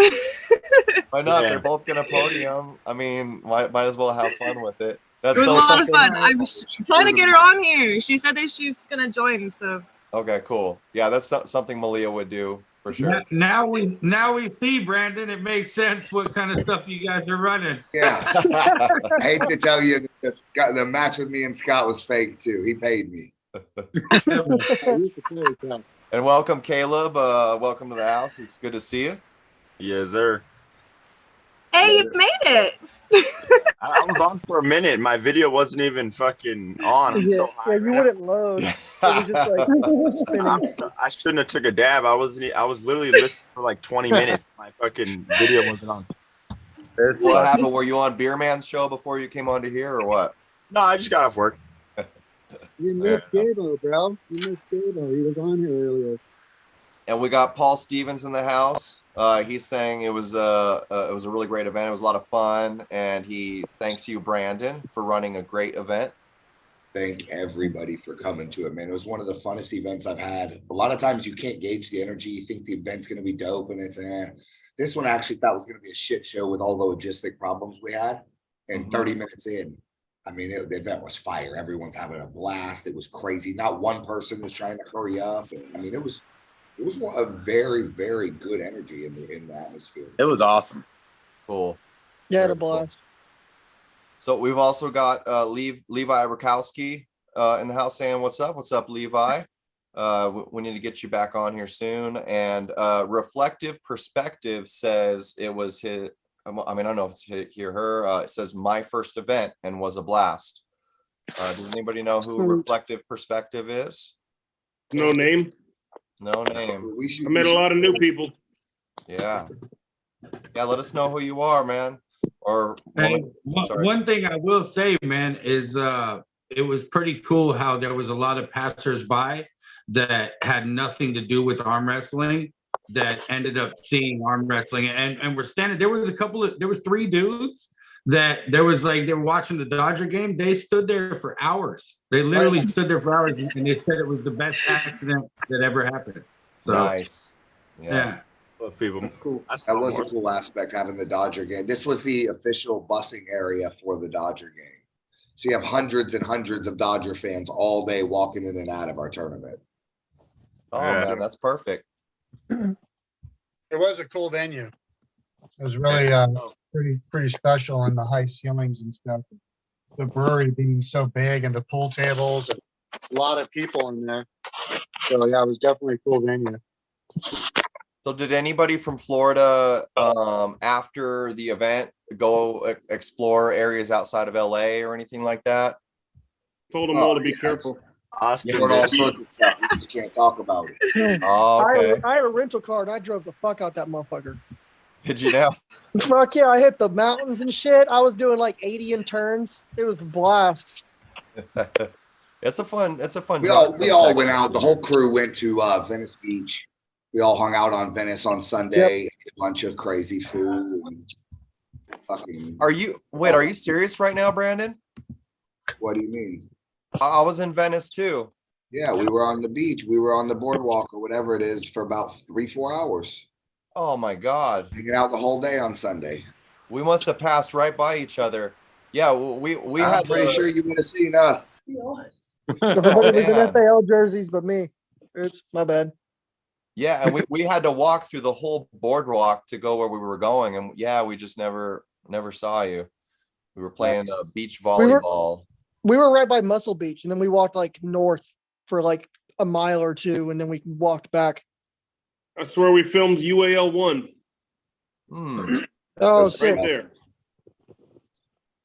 Why not? Yeah. They're both gonna podium. I mean, might as well have fun with it. That's It was so a lot of something- fun. I'm trying to get her on here. She said that she's gonna join, so. Okay, cool. Yeah, that's something Malia would do for sure. Now we see, Brandon. It makes sense what kind of stuff you guys are running. Yeah. I hate to tell you, the match with me and Scott was fake too. He paid me. And welcome, Caleb. Welcome to the house. It's good to see you. Yes, sir. Hey, you've made it. I was on for a minute. My video wasn't even fucking on. I'm so high. Yeah, you wouldn't load. It was just like spinning. I shouldn't have took a dab. I was literally listening for like 20 minutes. My fucking video wasn't on. What happened? Were you on Beer Man's show before you came onto here, or what? No, I just got off work. You missed Gabo, bro. You missed Gabo. He was on here earlier. And we got Paul Stevens in the house. He's saying it was a really great event. It was a lot of fun, and he thanks you, Brandon, for running a great event. Thank everybody for coming to it, man. It was one of the funnest events I've had. A lot of times you can't gauge the energy. You think the event's going to be dope, and it's This one I actually thought was going to be a shit show with all the logistic problems we had. And 30 minutes in, I mean, the event was fire. Everyone's having a blast. It was crazy. Not one person was trying to hurry up. I mean, it was a very, very good energy in the atmosphere. It was awesome. Cool. Yeah, Very the blast. So we've also got Levi Rakowski in the house saying, "What's up? What's up, Levi? We need to get you back on here soon." And Reflective Perspective says it was his. I mean, I don't know if it's he or her. It says my first event and was a blast. Does anybody know who Reflective Perspective is? No name. No name. I met a lot of new people. Yeah. Yeah, let us know who you are, man. Or Hey, woman. Sorry. one thing I will say, man, is it was pretty cool how there was a lot of passersby that had nothing to do with arm wrestling that ended up seeing arm wrestling and were standing. There was 3 dudes that they were watching the Dodger game. They stood there for hours. They literally stood there for hours, and they said it was the best accident that ever happened. So, Nice. Yeah. Love people. Cool. That was a cool aspect, having the Dodger game. This was the official busing area for the Dodger game. So you have hundreds and hundreds of Dodger fans all day walking in and out of our tournament. Oh, man, that's perfect. It was a cool venue. It was really pretty special, and the high ceilings and stuff. The brewery being so big and the pool tables and a lot of people in there. So yeah, it was definitely a cool venue. So did anybody from Florida after the event go explore areas outside of LA or anything like that? Told them all to be careful. Austin, all sorts of stuff. We just can't talk about it. Oh, okay. I had a rental car and I drove the fuck out that motherfucker. Did you now? Fuck yeah, I hit the mountains and shit. I was doing like 80 in turns. It was a blast. It's a fun We all went out. The whole crew went to Venice Beach. We all hung out on Venice on Sunday. Ate a bunch of crazy food. And fucking. Are you serious right now, Brandon? What do you mean? I was in Venice too. Yeah, we were on the beach. We were on the boardwalk or whatever it is for about 3-4 hours. Oh my God. Hanging out the whole day on Sunday. We must have passed right by each other. Yeah, we I'm had pretty sure you would have seen us. Everybody was man. in FAL jerseys but me. Oops, my bad. Yeah, and we had to walk through the whole boardwalk to go where we were going, and yeah, we just never saw you. We were playing beach volleyball. We were right by Muscle Beach, and then we walked like north for like a mile or 2, and then we walked back. That's where we filmed UAL 1. Oh, Right sick. There.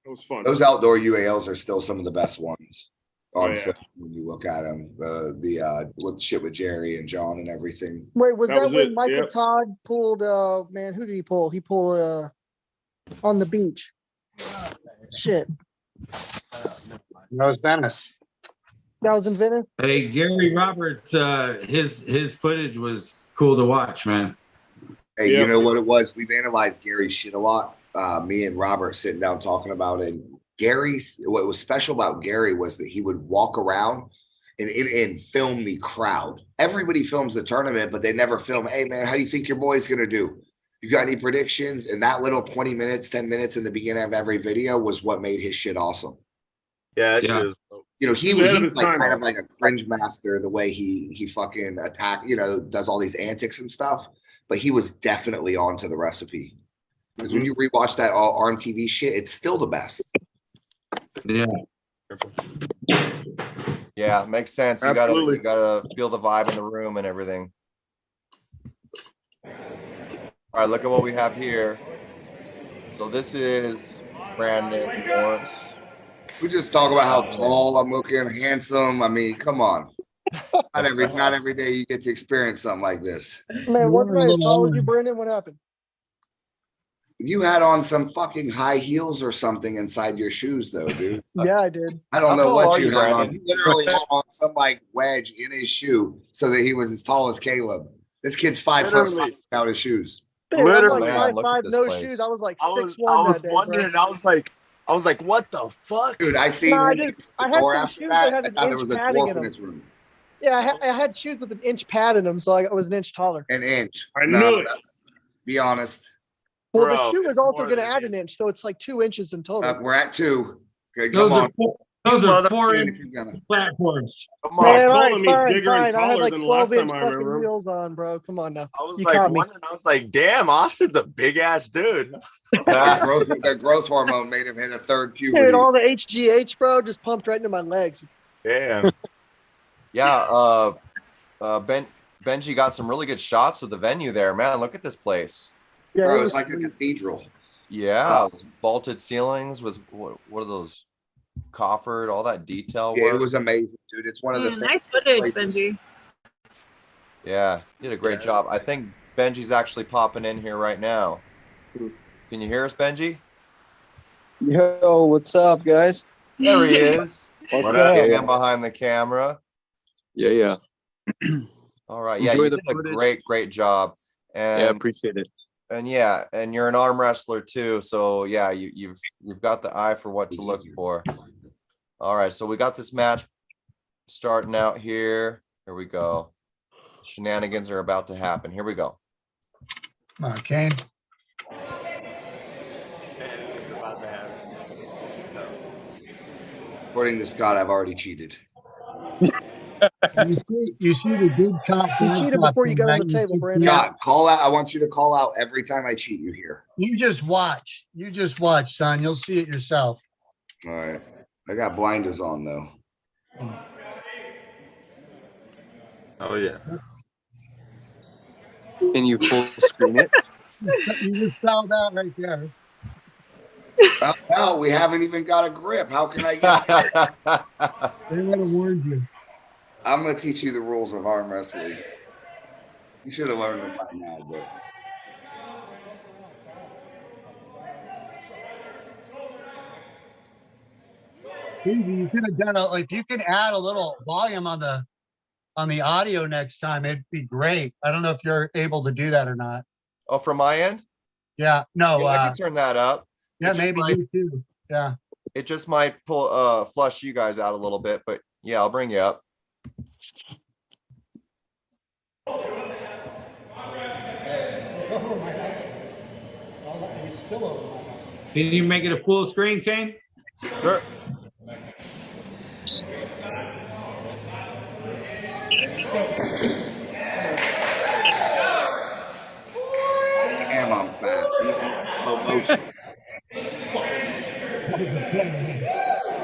It was fun. Those outdoor UALs are still some of the best ones. On yeah. film when you look at them, with shit with Jerry and John and everything. Wait, was that was when it, Micah yep. Todd pulled? Man, who did he pull? He pulled on the beach. Shit, That was Venice. that was in Venice. Hey, Gary Roberts, his footage was cool to watch, man. Hey, Yep. you know what it was? We've analyzed Gary's shit a lot. Me and Robert sitting down talking about it. What was special about Gary was that he would walk around and film the crowd. Everybody films the tournament, but they never film, hey man, how do you think your boy's gonna do? You got any predictions? And that little 20 minutes, 10 minutes in the beginning of every video was what made his shit awesome. Yeah, that Yeah. shit was dope. You know, he's Ahead of his like time. kind of like a cringe master, the way he fucking does all these antics and stuff. But he was definitely onto the recipe. Because when you rewatch that all Arm TV shit, it's still the best. Yeah. Yeah, makes sense. You gotta feel the vibe in the room and everything. All right, look at what we have here. So this is Brandon Morris. We just talk about how tall I'm looking, handsome. I mean, come on. Not every day you get to experience something like this. Man, wasn't I as tall as you, Brandon? What happened? You had on some fucking high heels or something inside your shoes, though, dude. Yeah, I did. I don't How know tall what are you you, had on. Brandon? He literally had on some like wedge in his shoe so that he was as tall as Caleb. This kid's 5 foot Literally. without his shoes. Dude, I'm Literally. like Man, look at 5'5", this no place. shoes. I was like I was 6'1" that day, wondering. bro. I was like, what the fuck? Dude, I seen No, I him did- at the I had door some after shoes that. that had I an thought there inch was a padding dwarf in in them. his room. Yeah, I had shoes with an inch pad in them, so I was an inch taller. An inch. I knew it. Be honest. Well, Bro, the shoe is it's also more going to than add an an inch, so it's like 2 inches in total. We're at 2. Okay, Those come are on. those are mother- 4-inch If you're gonna. platforms. Come on. Man, told all him right, he's fine, bigger and fine. I had taller like than last 12-inch time I fucking remember. wheels on, bro. Come on now. I was You like caught me. wondering. I was like, damn, Austin's a big ass dude. That growth hormone made him hit a third puberty. Dude, all the HGH, bro, just pumped right into my legs. Damn. Yeah, Benji got some really good shots of the venue there, man. Look at this place. Yeah, Bro, it it's was like a cathedral. Yeah, vaulted ceilings with what are those? Coffered, all that detail Yeah, work. it was amazing, dude. It's one of the Nice footage, places. Benji. Yeah, you did a great job. I think Benji's actually popping in here right now. Can you hear us, Benji? Yo, what's up, guys? There he is. What's up? Man behind the camera. Yeah. All right. Yeah, Enjoy you the did a footage. great job. And Yeah, appreciate it. and you're an arm wrestler too. So yeah, you've got the eye for what to look for. All right, so we got this match starting out here. Here we go. Shenanigans are about to happen. Here we go. Come on, Kane. According to Scott, I've already cheated. You see the good cop. You cheated before you got on the table, Brandon. Scott, call out. I want you to call out every time I cheat you here. You just watch. You just watch, son. You'll see it yourself. All right. I got blinders on though. Oh yeah. Can you full screen it? You just fouled out right there. No, we haven't even got a grip. How can I get? They would have warned you. I'm gonna teach you the rules of arm wrestling. You should have learned them by now, but. You could have done if you could add a little volume on the audio next time, it'd be great. I don't know if you're able to do that or not. Oh, from my end? Yeah, no, Yeah, I can turn that up. yeah, It just maybe might- you too. Yeah. It just might flush you guys out a little bit, but yeah, I'll bring you up. Can you make it a full screen, Kane? Sure. Damn, I'm fast. Slow motion.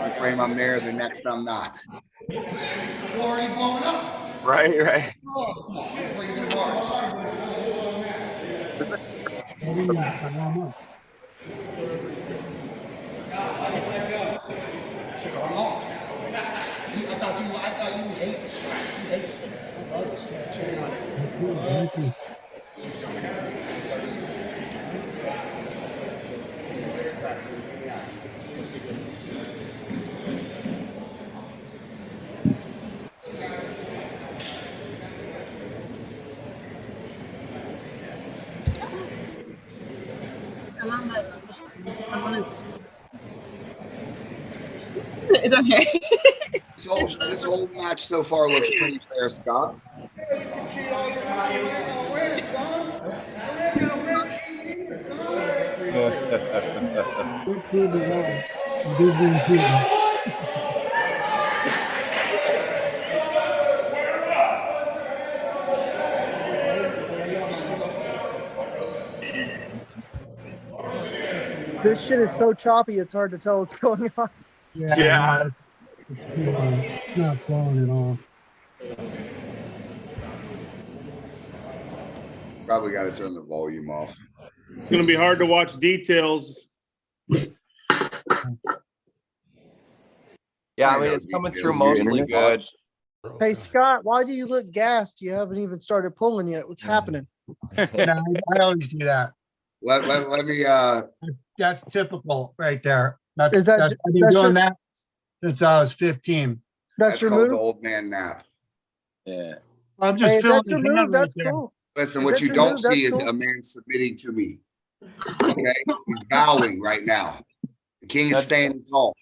One frame I'm there, the next I'm not. Already blowing up. Right. I thought you hate the strap. You hate it. I love the strap. It's okay. So this whole match so far looks pretty fair, Scott. This shit is so choppy, it's hard to tell what's going on. Yeah. It's not flowing at all. Probably got to turn the volume off. It's gonna be hard to watch details. Yeah, I mean, it's coming through mostly good. Hey, Scott, why do you look gassed? You haven't even started pulling yet. What's happening? I always do that. Let me That's typical right there. That's, Is that- I've been that's doing your- that since I was 15. That's your called the move? old man nap. Yeah. I'm just Hey, feeling that's your the hand move. That's right there. cool. Listen, If what that's you your don't move, that's see is cool. a man submitting to me. Okay, he's bowing right now. The king is standing tall.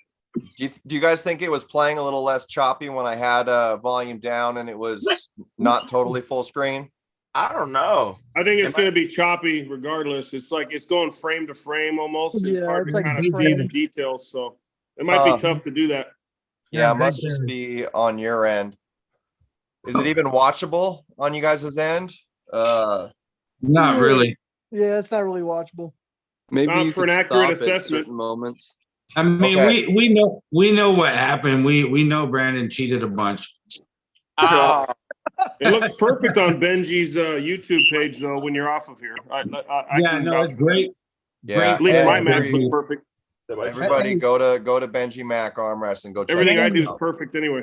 Do you guys think it was playing a little less choppy when I had volume down and it was not totally full screen? I don't know. I think it's going to be choppy regardless. It's like it's going frame to frame almost. It's Yeah, hard it's to like kind of see frame. the details. So it might be tough to do that. Yeah, it Yeah, must right just there. be on your end. Is it even watchable on you guys' end? Not really. Yeah, it's not really watchable. Maybe Not you for could an accurate stop at assessment. certain moments. I mean, Okay. we know what happened. We know Brandon cheated a bunch. Oh, It looks perfect on Benji's YouTube page though when you're off of here. I Yeah, can no, vouch it's for that. great. Yeah, At least my and match every- looked perfect. everybody go to Benjimac Arm Wrestling. Go check Everything it I do is out. perfect anyway.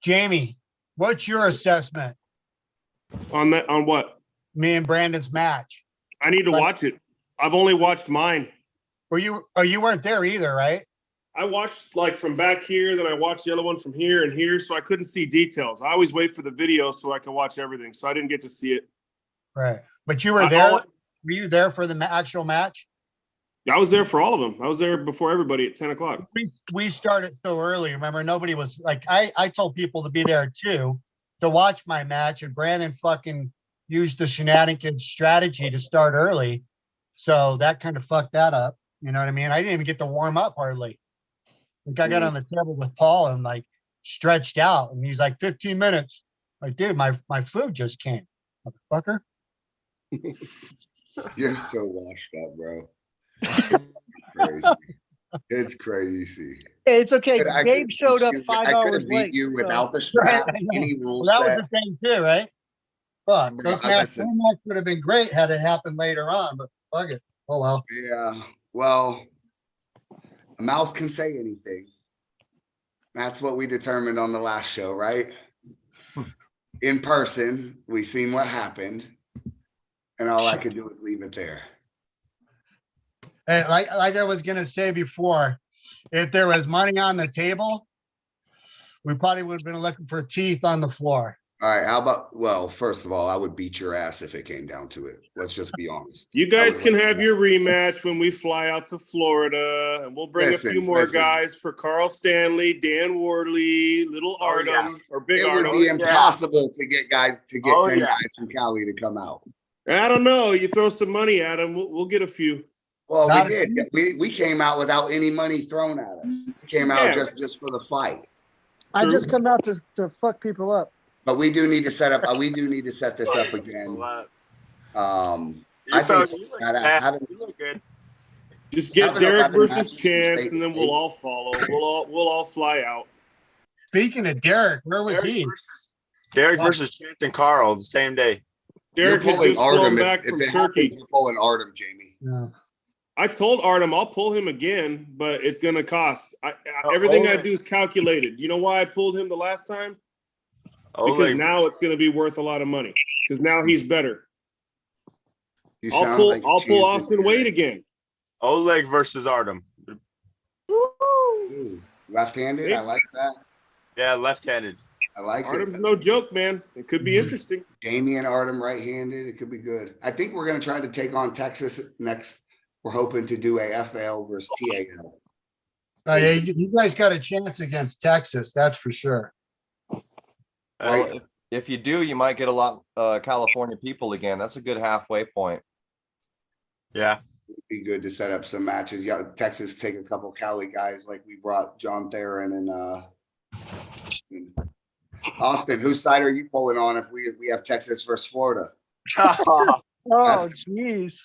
Jamie, what's your assessment? On what? Me and Brandon's match. I need to watch it. I've only watched mine. Well, you weren't there either, right? I watched like from back here, then I watched the other one from here and here, so I couldn't see details. I always wait for the video so I can watch everything, so I didn't get to see it. Right. But you were there. Were you there for the actual match? I was there for all of them. I was there before everybody at 10 o'clock. We started so early. Remember, nobody was like, I told people to be there too, to watch my match, and Brandon fucking used the shenanigans strategy to start early. So that kind of fucked that up. You know what I mean? I didn't even get to warm up hardly. Like I got on the table with Paul and like stretched out, and he's like 15 minutes. Like, dude, my food just came, motherfucker. You're so washed up, bro. Crazy. It's crazy. It's okay. I Gabe showed up 5 I could hours have beat late. you so- without the strap, any rule Well, that set. was the thing too, right? Fuck, Bro, those matches listen. would have been great had it happened later on, but fuck it. Oh well. Yeah. Well, a mouth can say anything. That's what we determined on the last show, right? In person, we seen what happened, and all I could do was leave it there. And like I was gonna say before, if there was money on the table, we probably would have been looking for teeth on the floor. All right, how about, well, first of all, I would beat your ass if it came down to it. Let's just be honest. You guys I would can like have that. your rematch when we fly out to Florida, and we'll bring a few more guys for Carl Stanley, Dan Wardley, Little Artem, or Big It Artem. would be impossible to get 10 yeah. guys from Cali to come out. I don't know. You throw some money at them, we'll get a few. Well, Not we did. We came out without any money thrown at us. We came out Yeah. just for the fight. I just come out to fuck people up. But we do need to set up. We do need to set this up again. I think You look, badass. Having- you look good. Just get Having Derek 11 versus matches in Chance, state and then to we'll state. all follow. We'll all fly out. Speaking of Derek, where was he? Derek versus Chance and Carl the same day. Derek You're had pulling just flown Artem. back If from it Turkey. happens, you're pulling Artem, Jamie. Yeah. I told Artem I'll pull him again, but it's gonna cost. Everything I do is calculated. You know why I pulled him the last time? Because now it's gonna be worth a lot of money. Because now he's better. You I'll sound pull like I'll you pull choose Austin to- Wade again. Oleg versus Artem. Ooh, left-handed. I like that. Yeah, left-handed. I like Artem's it. no joke, man. It could be interesting. Jamie and Artem right-handed. It could be good. I think we're gonna try to take on Texas next. We're hoping to do a FL versus TAL. Yeah, you guys got a chance against Texas, that's for sure. Well, if you do, you might get a lot California people again. That's a good halfway point. Yeah. It'd be good to set up some matches. Yeah, Texas take a couple Cali guys like we brought John Theron and Austin. Whose side are you pulling on if we have Texas versus Florida? Oh, jeez.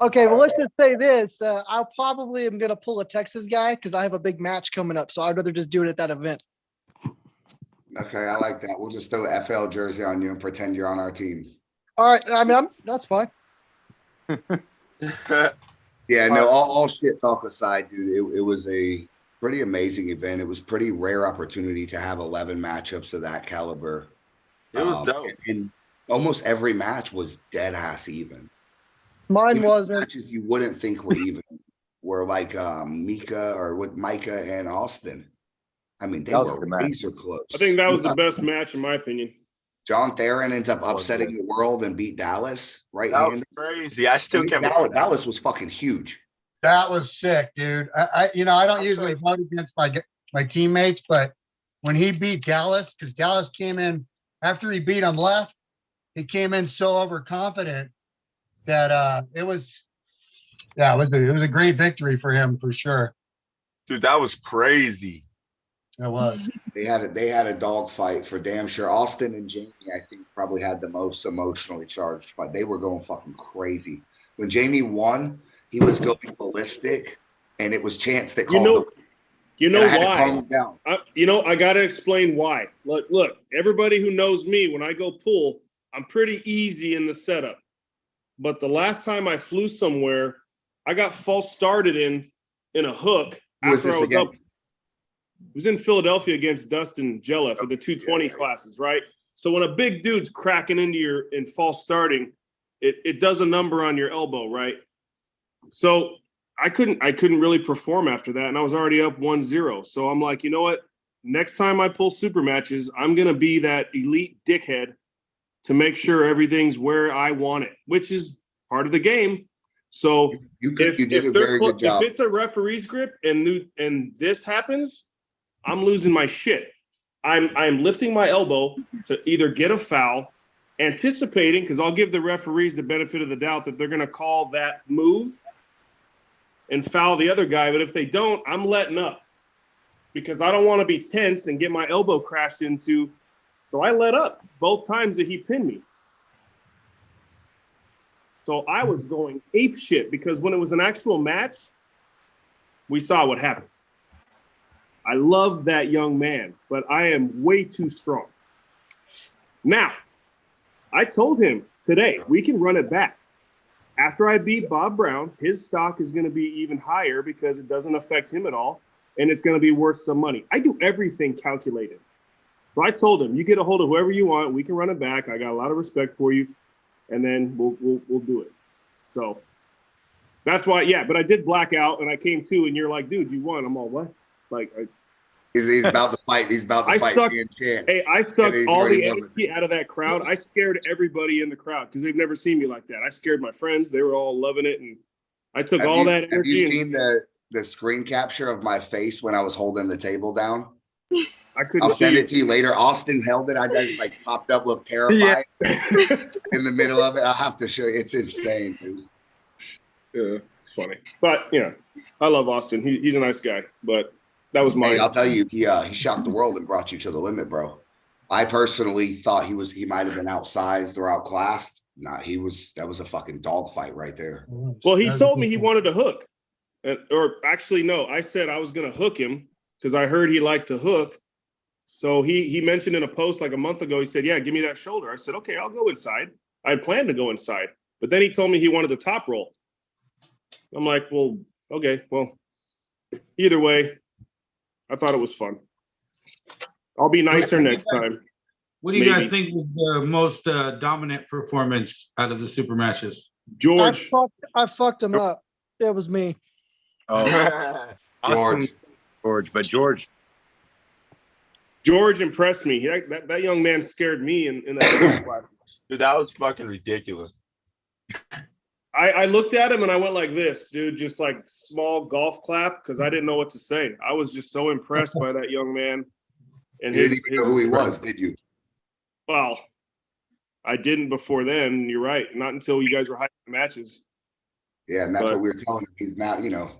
Okay, well, let's just say this. I probably am going to pull a Texas guy because I have a big match coming up. So I'd rather just do it at that event. Okay, I like that. We'll just throw a FL jersey on you and pretend you're on our team. All right. I mean, that's fine. Yeah, no, all shit talk aside, dude, it was a pretty amazing event. It was pretty rare opportunity to have 11 matchups of that caliber. It was dope. And almost every match was dead ass even. Mine Even wasn't. matches you wouldn't think were even were like Mika or with Micah and Austin. I mean, they That was a were good match. razor close. I think that was the best match in my opinion. John Theron ends up That was upsetting good. the world and beat Dallas right That was handed. crazy. I still can't believe that. Dallas was fucking huge. That was sick, dude. I don't usually vote against my teammates, but when he beat Dallas, because Dallas came in after he beat him left, he came in so overconfident that it was a great victory for him for sure. Dude, that was crazy. It was. They had a dog fight for damn sure. Austin and Jamie, I think, probably had the most emotionally charged fight. They were going fucking crazy. When Jamie won, he was going ballistic, and it was Chance that called You know and I had to calm why? him down. I got to explain why. Look, everybody who knows me, when I go pull, I'm pretty easy in the setup. But the last time I flew somewhere, I got false started in a hook Who was after I this was up. against? It was in Philadelphia against Dustin Jelliff for the 220 classes, right? So when a big dude's cracking into your in false starting, it does a number on your elbow, right? So I couldn't really perform after that, and I was already up 1-0. So I'm like, you know what? Next time I pull super matches, I'm gonna be that elite dickhead to make sure everything's where I want it, which is part of the game. So you did a very good job. If it's a referee's grip and this happens, I'm losing my shit. I'm lifting my elbow to either get a foul, anticipating, because I'll give the referees the benefit of the doubt that they're going to call that move and foul the other guy. But if they don't, I'm letting up because I don't want to be tense and get my elbow crashed into. So I let up both times that he pinned me. So I was going ape shit because when it was an actual match, we saw what happened. I love that young man, but I am way too strong. Now, I told him today, we can run it back. After I beat Bob Brown, his stock is going to be even higher because it doesn't affect him at all, and it's going to be worth some money. I do everything calculated. So I told him, you get a hold of whoever you want. We can run it back. I got a lot of respect for you, and then we'll do it. So that's why, yeah, but I did black out, and I came to, and you're like, dude, you won. I'm all, what? Like, He's about to fight. He's about to fight. Hey, I sucked all the energy out of that crowd. I scared everybody in the crowd because they've never seen me like that. I scared my friends. They were all loving it. And I took all that energy. Have you seen the screen capture of my face when I was holding the table down? I'll send it to you later. Austin held it. I just like popped up, looked terrified in the middle of it. I'll have to show you. It's insane, dude. Yeah, it's funny. But, you know, I love Austin. He's a nice guy. But that was mine. Hey, I'll tell you, he shocked the world and brought you to the limit, bro. I personally thought he might have been outsized or outclassed. Nah, that was a fucking dogfight right there. Well, he told me he wanted to hook. Or actually, no, I said I was going to hook him because I heard he liked to hook. So he mentioned in a post like a month ago, he said, yeah, give me that shoulder. I said, okay, I'll go inside. I had planned to go inside. But then he told me he wanted the top roll. I'm like, well, okay, well, either way, I thought it was fun. I'll be nicer next time. What do you guys think was the most dominant performance out of the super matches? George. I fucked him up. It was me. Oh, George. But George impressed me. That young man scared me in that class. Dude, that was fucking ridiculous. I looked at him and I went like this, dude, just like small golf clap because I didn't know what to say. I was just so impressed by that young man. And you didn't even know who he was, did you? Well, I didn't before then. You're right. Not until you guys were hyping the matches. Yeah, and that's what we were telling him. He's now, you know,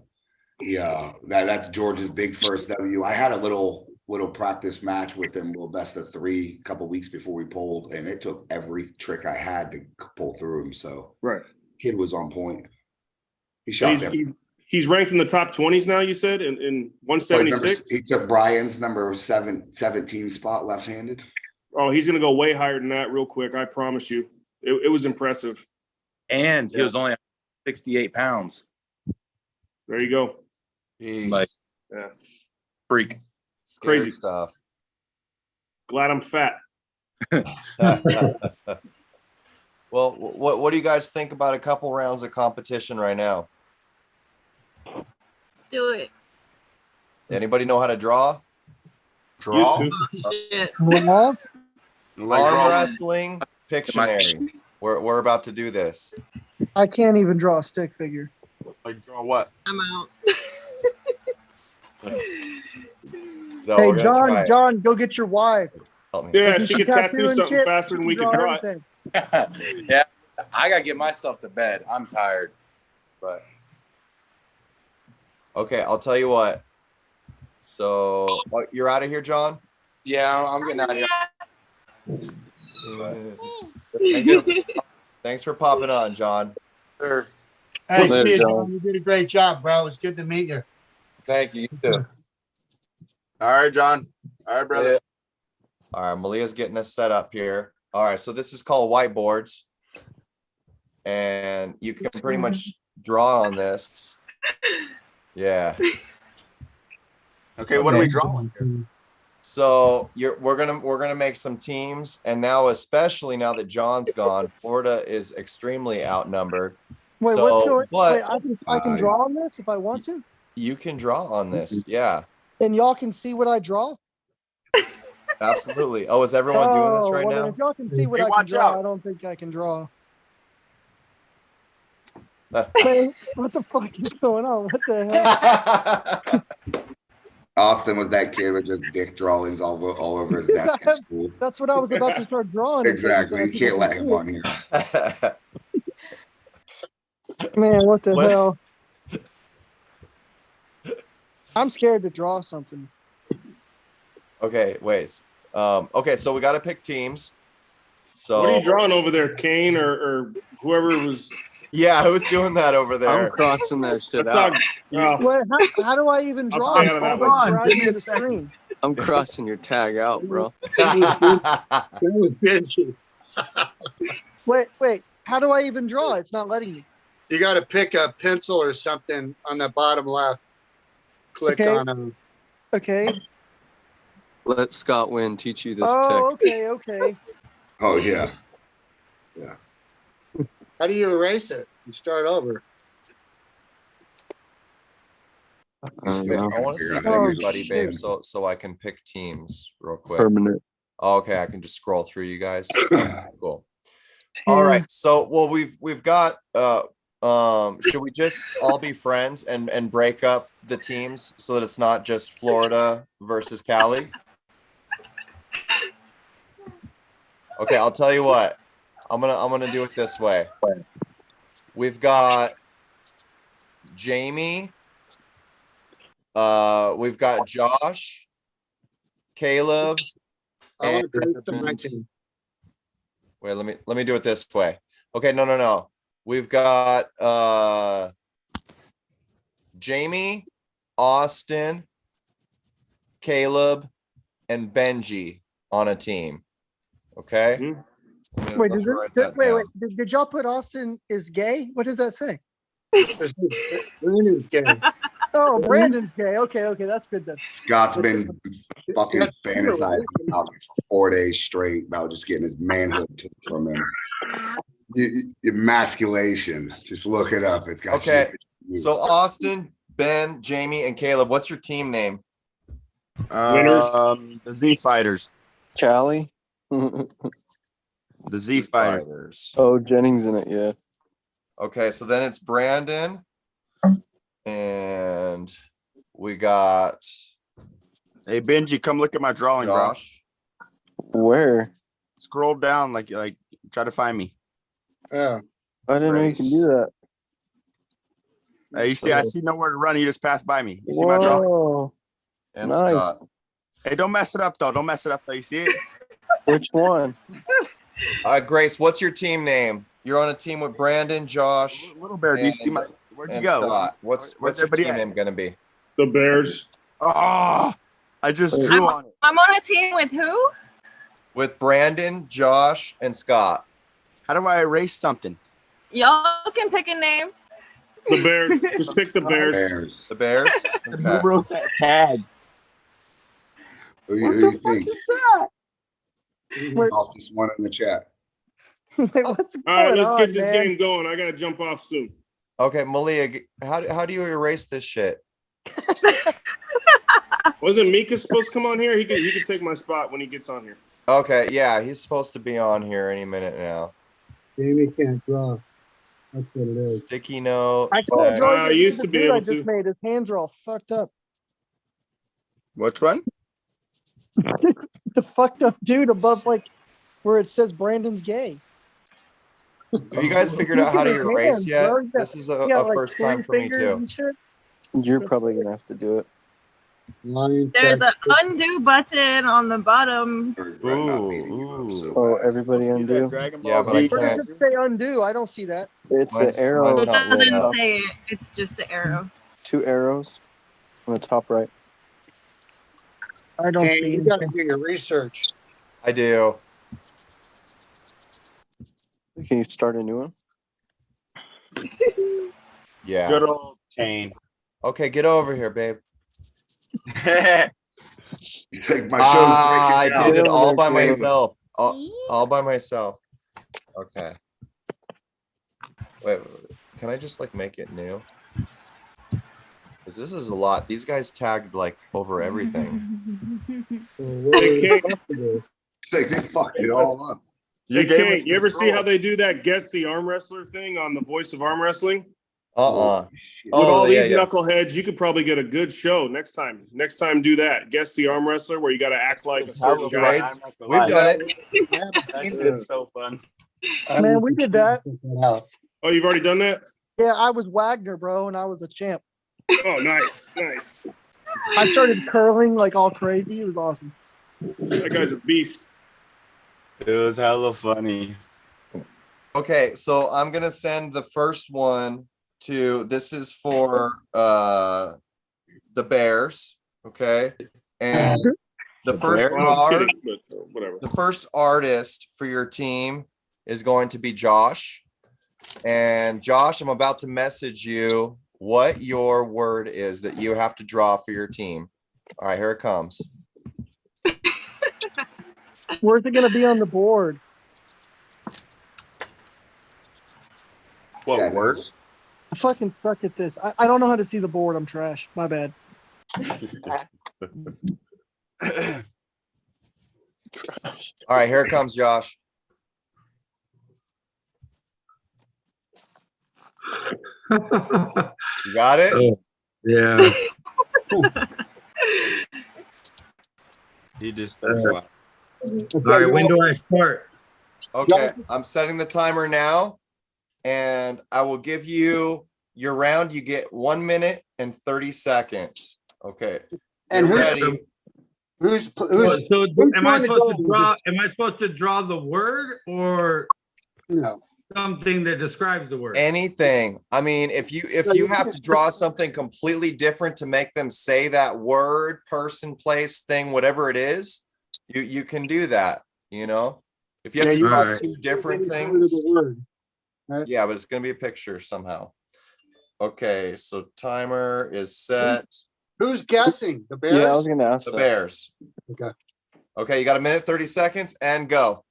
that's George's big first W. I had a little practice match with him, best of 3 a couple weeks before we pulled, and it took every trick I had to pull through him. So right. Kid was on point. He shot him. He's ranked in the top 20s now, you said, in 176? He took Brian's number 17 spot left-handed. Oh, he's going to go way higher than that real quick. I promise you. It was impressive. And he was only 68 pounds. There you go. Jeez. Like, yeah. Freak. Scary Crazy stuff. Glad I'm fat. Well, what do you guys think about a couple rounds of competition right now? Let's do it. Anybody know how to draw? Draw? Shit. Armwrestling Pictionary. We're about to do this. I can't even draw a stick figure. Like draw what? I'm out. So hey, John, go get your wife. Help me. Yeah, she could tattoo something faster than we can draw it. Yeah, I gotta get myself to bed. I'm tired, but okay, I'll tell you what. So you're out of here, John? Yeah, I'm getting out of here. Thanks for popping on, John. Sure. Hey, Later, Steve, John. you did a great job, bro. It was good to meet you. Thank you. You too. All right, John. All right, brother. Yeah. All right, Malia's getting us set up here. All right, so this is called whiteboards. And you can pretty much draw on this. Yeah. Okay, what are we drawing here? So we're gonna make some teams, and now especially now that John's gone, Florida is extremely outnumbered. Wait, So, what's going? but Wait, I can draw on this if I want to, you can draw on this, yeah, and y'all can see what I draw. absolutely. Oh, is everyone doing this right well, then now? if y'all can see what Hey, I can watch draw, out. I don't think I can draw. Uh. Man, what the fuck is going on? What the hell? Austin was that kid with just dick drawings all over his desk at school. That's what I was about to start drawing. and taking Exactly. so You people can't let can him see on here. it. Man, what the What? hell? I'm scared to draw something. Okay, wait. Okay, so we got to pick teams. So What are you drawing over there, Kane or whoever was? yeah, who's doing that over I'm there? crossing that shit I out. thought, What, how do I even I'll draw? stay It's out of that all one. like Hold on, dragging give me to a the second. screen. I'm crossing your tag out, bro. Wait. How do I even draw? It's not letting me. You got to pick a pencil or something on the bottom left. Click Okay. on them. Okay. Let Scott win. Teach you this Oh, tech. okay. Oh yeah. How do you erase it? You start over. I don't know. I want to see Figure out how to everybody, do babe, it. so I can pick teams real quick. Permanent. Oh, okay, I can just scroll through you guys. Cool. All right. So, well, we've got should we just all be friends and break up the teams so that it's not just Florida versus Cali? Okay, I'll tell you what. I'm gonna do it this way. We've got Jamie. We've got Josh, Caleb, I want to and create some my team. wait, let me do it this way. Okay, no. We've got Jamie, Austin, Caleb, and Benji on a team. Okay. Mhm. Wait, Let's write that wait. down. Did y'all put Austin is gay? What does that say? Brandon's gay. Oh, Brandon's gay. Okay, that's good then. Scott's been fucking That's true, right? fantasizing about me for 4 days straight about just getting his manhood took from him. Emasculation. Just look it up. It's got Okay. shit. So Austin, Ben, Jamie, and Caleb, what's your team name? The Z Fighters. Cali? The Z Fighters. Fighters. Oh, Jennings in it, yeah. Okay, so then it's Brandon, and we got Hey Benji, come look at my drawing, Josh. Where? bro. Scroll down, like try to find me. Yeah. I didn't know you can do that. You see, I see nowhere to run. You just passed by me. You see my drawing? Whoa. And Nice. Scott. Hey, don't mess it up though. Don't mess it up though. You see it? Which one? All right, Grace, what's your team name? You're on a team with Brandon, Josh, Little Bear, do you see my? Where'd you and go? Scott. What's Where's your everybody team at? name gonna be? The Bears. Oh, I just drew on it. I'm on a team with who? With Brandon, Josh, and Scott. How do I erase something? Y'all can pick a name. The Bears. Just pick the Bears. Bears. The Bears? Who Okay. wrote that tag? Who do What you the fuck think? is that? Off this one in the chat. Wait, what's going All right, let's on, get this man? game going. I gotta jump off soon. Okay, Malia, how do you erase this shit? Wasn't Mika supposed to come on here? He could take my spot when he gets on here. Okay, yeah, he's supposed to be on here any minute now. Jamie can't draw. That's what it is. Sticky note. I told text. Joey I that used the to be dude I able just to. made his hands are all fucked up. Which one? The fucked up dude above like where it says Brandon's gay. Have you guys figured out how to Look at his erase hands, yet? bro. This is a Yeah, like first three time for me fingers too. and shit. You're probably gonna have to do it. Line There's an text. undo button on the bottom. Oh, everybody undo. Dragon Yeah, Ball but I Z. Where can't. does it say undo? I don't see that. It's Mine's- the arrow. mine's It not lit doesn't up. say it. It's just an arrow. 2 arrows on the top right. I don't Kane, see you gotta anything. do your research. I do. Can you start a new one? Yeah. Good old Kane. Okay, get over here, babe. You think my show's I breaking did down? it all by Caleb. myself. All by myself. Okay. Wait, can I just like make it new? Because this is a lot. These guys tagged like over everything. Hey, King. It's like they fucked it all up. Hey, King, you ever see how they do that guess the arm wrestler thing on the Voice of Arm Wrestling? Uh-uh. With all yeah, these yeah. knuckleheads, you could probably get a good show next time. Next time, do that. Guess the arm wrestler where you got to act like a certain guy. Charades. We've done it. That shit's so fun. Man, we did that. Oh, you've already done that? Yeah, I was Wagner, bro, and I was a champ. Oh, nice, nice. I started curling like all crazy. It was awesome. That guy's a beast. It was hella funny. Okay, so I'm gonna send the first one to, this is for the Bears, okay? And the first Well, I was card, kidding, but whatever. the first artist for your team is going to be Josh. And Josh, I'm about to message you what your word is that you have to draw for your team. All right, here it comes. Where's it gonna be on the board? What word? I fucking suck at this. I don't know how to see the board. I'm trash. My bad. All right, here it comes, Josh. You got it? Oh, yeah. He just All right, when do I start? Okay, I'm setting the timer now, and I will give you your round. You get 1 minute and 30 seconds. Okay. And You're who's ready. who's So am I going to supposed to go? draw? Am I supposed to draw the word or No. something that describes the word? Anything. I mean, if you have to draw something completely different to make them say that word, person, place, thing, whatever it is, you can do that, you know? If you have to draw two different things, yeah, but it's gonna be a picture somehow. Okay, so timer is set. Who's guessing? The Bears? Yeah, I was gonna ask The that. Bears. Okay. Okay, you got 1 minute, 30 seconds, and go.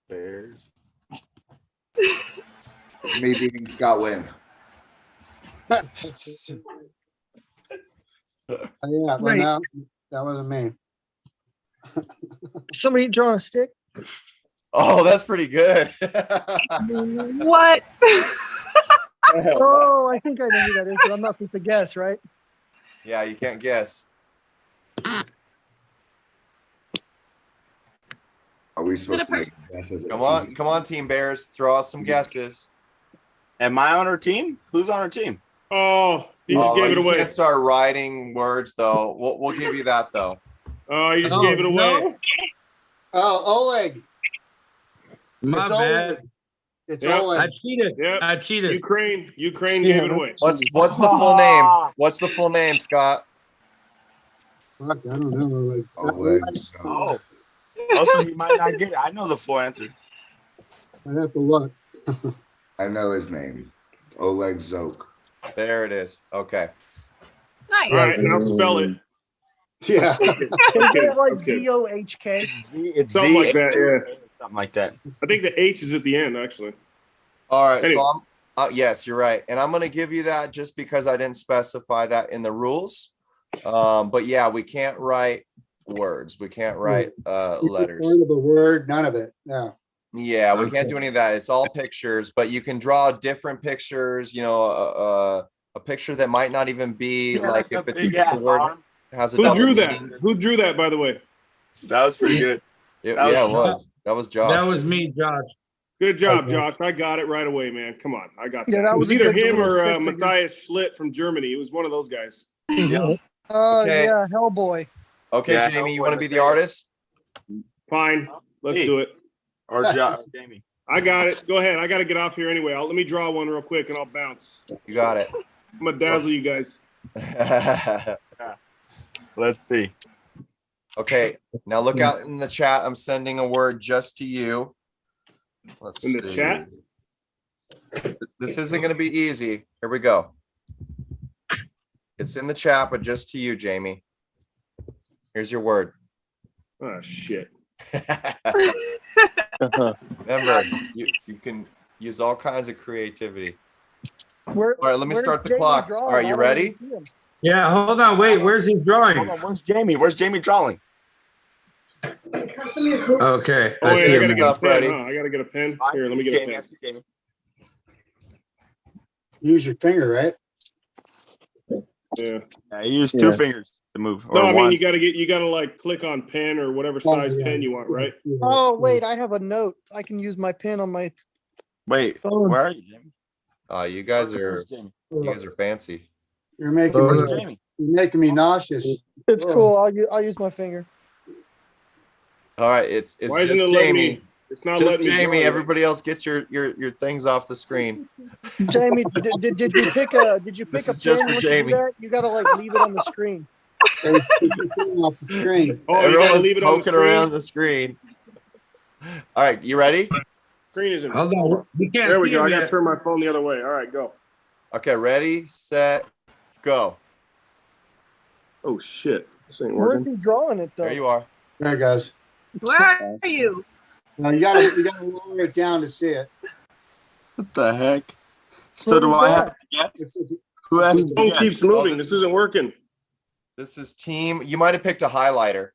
Bears. It's me beating Scott Wynn. Yeah, well, Right. no, that wasn't me. Somebody drawing a stick? Oh, that's pretty good. What? Oh, I think I know who that is, but I'm not supposed to guess, right? Yeah, you can't guess. Are we supposed to make guesses? Come on, Team Bears, throw out some guesses. Am I on our team? Who's on our team? Oh, you just gave it You away. can't start writing words though. We'll give you that though. Oh, you just gave it away. No? Oh, Oleg. My It's bad. Oleg. It's Yep. Oleg. I cheated. Yep. I cheated. Ukraine Yeah, gave it away. What's the full name? What's the full name, Scott? Fuck, I don't know. Oleg. Oleg, Oh. Also, you might not get it. I know the full answer. I'd have to look. I know his name. Oleg Zoke. There it is. Okay. Nice. All right, now spell it. Yeah. Is it like Okay. DOHK? It's Z. It's Something Z. like that, yeah. Something like that. I think the H is at the end, actually. All right. Anyway. So yes, you're right. And I'm going to give you that just because I didn't specify that in the rules. But yeah, we can't write words. We can't write letters. Part of the word, none of it. Yeah. Yeah, we can't do any of that. It's all pictures, but you can draw different pictures, you know, a picture that might not even be like if it's big ass the word arm. has a Who double drew that? meaning. Who drew that, by the way? That was pretty good. It That was was. That was Josh. That was me, Josh. Good job, Josh. I got it right away, man. Come on. I got that. Yeah, that It was was a either good him little or stick figure. Matthias Schlitt from Germany. It was one of those guys. Yeah. Oh, Okay. yeah, Hellboy. Okay, Yeah, Jamie, you Hellboy want to be the Matthias. artist? Fine. Let's Hey. do it. Or Jamie. I got it. Go ahead. I got to get off here anyway. Let me draw one real quick and I'll bounce. You got it. I'm going to dazzle you guys. Let's see. Okay, now look out in the chat. I'm sending a word just to you. Let's In the see. chat? This isn't going to be easy. Here we go. It's in the chat, but just to you, Jamie. Here's your word. Oh shit. Remember, you can use all kinds of creativity. All right, let me where's start the Jamie clock. drawing? All right, I you don't even ready? see him. Yeah, hold on, wait. Where's he drawing? Hold on, where's Jamie? Where's Jamie drawing? Okay, Oh I wait, see I him gotta now. get a pen. Ready? Huh? I gotta get a pen. I Here, let me see get a Jamie. I pen. see Jamie. Use your finger, right? Yeah. Yeah, you use two fingers to move. No, Or I mean one. you gotta like click on pen or whatever size pen you want, right? Oh wait, I have a note. I can use my pen on my Wait, where are you, Jamie? You guys are Where's Jamie? fancy. You're making Where's me, Jamie? you're making me nauseous. It's cool. I'll use my finger. All right, it's Why just isn't it letting Jamie. me? It's not Just letting me. draw Jamie. yet. Everybody else, get your things off the screen. Jamie, did you pick a This pen is just for once you do Jamie. that? You gotta like leave it on the screen. Hey, keep your finger off the screen. Oh, you gotta Everyone's leave it on the poking screen. around the screen. All right, you ready? Screen isn't. Hold on, we can't There we see go. him I gotta yet. turn my phone the other way. All right, go. Okay, ready, set, go. Oh shit, this ain't Where's working. he drawing it though? There you are. There it goes. Where are you? Now you gotta lower it down to see it. What the heck? So do Who's I that? have to guess? Who has to Phone guess? keeps moving. this This isn't working. This is team. You might have picked a highlighter.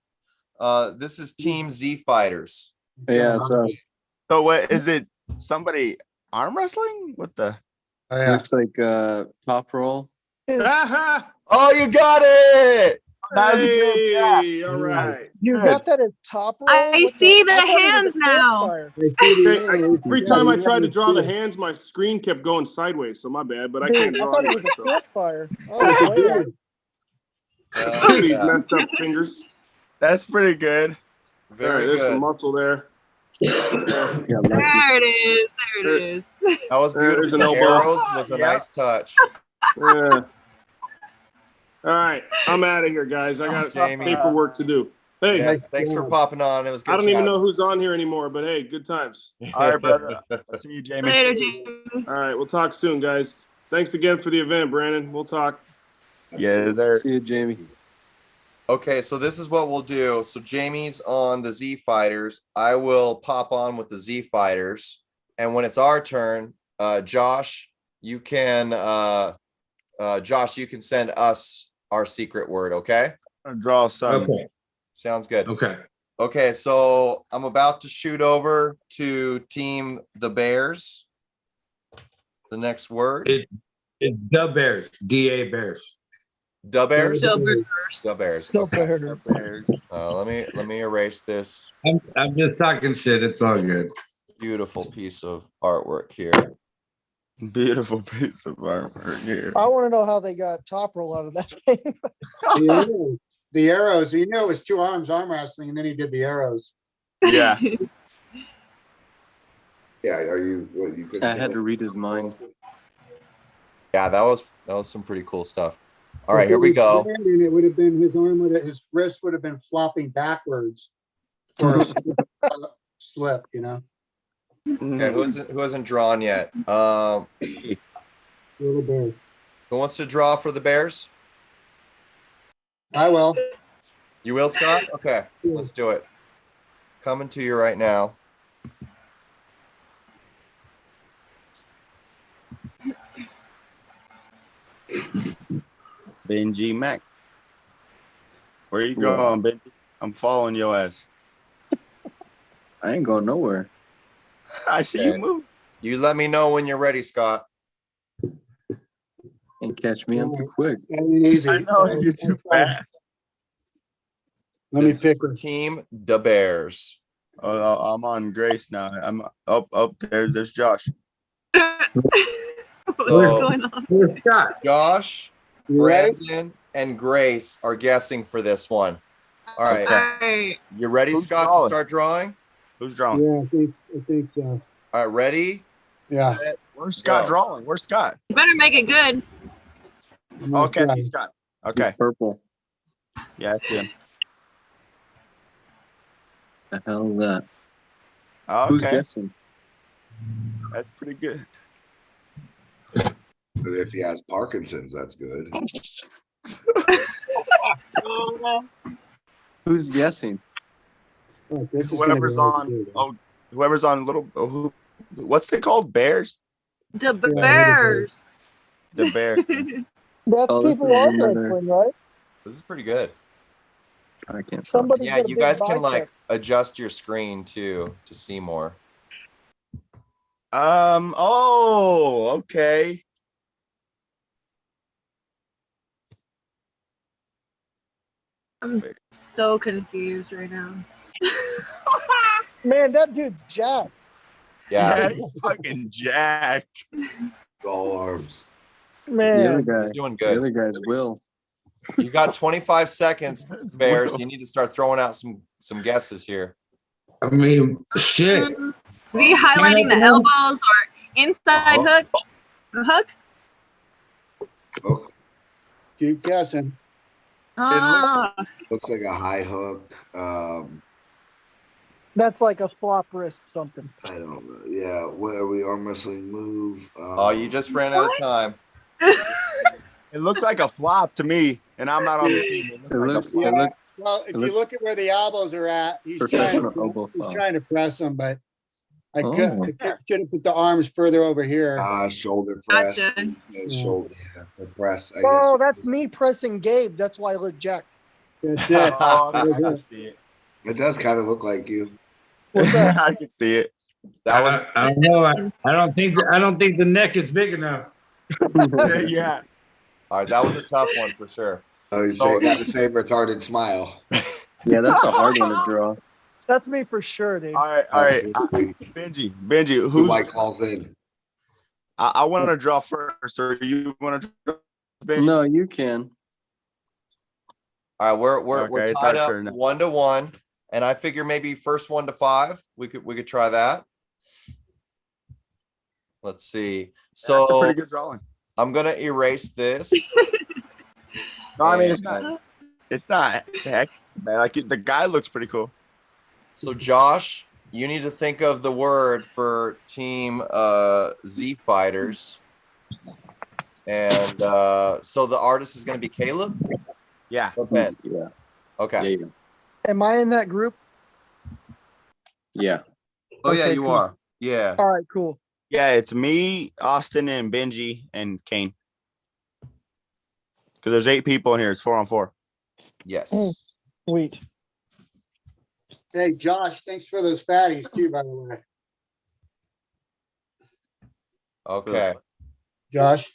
This is Team Z Fighters. Yeah, it's us. So what is it? Somebody arm wrestling? What the? Oh, yeah. Looks like top roll. Aha! Oh, you got it! That's good. Yeah. Hey, all right. You Good. got that as top roll? I What see the I thought it was a hands now. campfire. Every time I tried to draw the hands, my screen kept going sideways. So my bad, but I can't Dude, I draw. thought it anyway, was a so. campfire. Oh, wow. Well, These yeah, messed up fingers. That's pretty good. All right, very there's some good. muscle there. Yeah, There it is. There it is. That was There's beautiful. an The elbow. arrows was a Yeah. nice touch. Yeah. All right, I'm out of here, guys. I got Jamie. paperwork to do. Hey, Yes, thanks for popping on. It was good. I don't even chatting. know who's on here anymore, but hey, good times. All right, brother. I'll see you, Jamie. Later, Jamie. All right, we'll talk soon, guys. Thanks again for the event, Brandon. We'll talk. Yeah, there. See you, Jamie. Okay, so this is what we'll do. So Jamie's on the Z Fighters. I will pop on with the Z Fighters, and when it's our turn, Josh, you can send us our secret word. Okay. I'll draw some. Okay. Sounds good. Okay. Okay, so I'm about to shoot over to Team the Bears. The next word. It's the Bears. DA Bears. The Bears. Silver The Bears. Still Okay. Bears. Let me erase this I'm just talking shit. It's all good. beautiful piece of artwork here. Beautiful piece of artwork here. I want to know how they got top roll out of that thing. The arrows, you know, it was 2 arms arm wrestling, and then he did the arrows. Yeah. Yeah, are you? What, you couldn't I had tell? to read his mind. Yeah, that was some pretty cool stuff. All right, here we go. And it would have been his wrist would have been flopping backwards for a slip, you know. Okay, who hasn't drawn yet? Little bear. Who wants to draw for the Bears? I will. You will, Scott? Okay, let's do it. Coming to you right now. Benjimac. Where you going, Benji? I'm following your ass. I ain't going nowhere. I see Okay. you move. You let me know when you're ready, Scott. And catch me up too quick. Easy. I know you're too fast. Let me This is pick for Team the Bears. Oh, I'm on Grace now. I'm up. There's Josh. What's So- going on? Where's Scott? Josh, You ready? Brandon, and Grace are guessing for this one. All right. All right. You ready, Who's Scott, drawing? to start drawing? Who's drawing? Yeah, I think so. All right, ready? Yeah. Set, Where's Scott Go. drawing? Where's Scott? You better make it good. I'm gonna Okay, I try. see Scott. Okay. Purple. Yeah, I see him. The hell is that? Who's Okay. guessing? That's pretty good. But if he has Parkinson's, that's good. Who's guessing? Oh, this is gonna be Whoever's hard to on. do, Oh, whoever's on little. Oh, what's it called? Bears. The Bears. The bear. That's Oh, this people is arm another- wrestling, right? This is pretty good. I can't. Somebody Yeah, got a you big guys can bicep. like adjust your screen too to see more. Oh, okay. I'm so confused right now. Man, that dude's jacked. Yeah, Yeah, he's fucking jacked. All arms. The other Man, guy. he's doing The good. other guy's Will. You got 25 seconds, Bears. Will. You need to start throwing out some guesses here. I mean, shit. Be highlighting the elbows or inside Uh-huh. hook. The hook? Oh, Keep guessing. Ah, looks like a high hook. that's like a flop wrist something. I don't know. Yeah, what are we arm wrestling move? Oh, you just ran out of time. It looks like a flop to me, and I'm not on the team. It looks like a looks- flop. it look- Well, if Look- you look at where the elbows are at, he's Professional elbow he's flop. trying to press them, but I Oh. could have put the arms further over here. Shoulder press. Gotcha. Yeah, shoulder, yeah, the press. I Oh, guess. that's me pressing Gabe. That's why I look jacked. That's it. Oh, I can see it. It does kind of look like you. What's that? I can see it. That was I don't know. I don't think the neck is big enough. Yeah. all right. That was a tough one for sure. Oh, you So- got the same retarded smile. Yeah, that's a hard one to draw. That's me for sure, dude. All right. Absolutely. Benji, Who who's? Mike calls in? I want to draw first, or you want to draw? Benji? No, you can. All right, we're Okay, it's tied our up turn now. 1-1, and I figure maybe first 1 to 5. We could try that. Let's see. That's a So pretty good drawing. I'm gonna erase this. No, I mean it's And- not. It's not. Heck, man, like the guy looks pretty cool. So Josh, you need to think of the word for team Z Fighters. And so the artist is gonna be Caleb Yeah. or Ben. Yeah. Okay. Yeah. Am I in that group? Yeah. Oh yeah, Okay, you cool. are. Yeah. All right, cool. Yeah, it's me, Austin, and Benji and Kane. Because there's 8 people in here. It's 4-on-4. Yes. Sweet. Hey, Josh, thanks for those fatties too, by the way. Okay. Josh,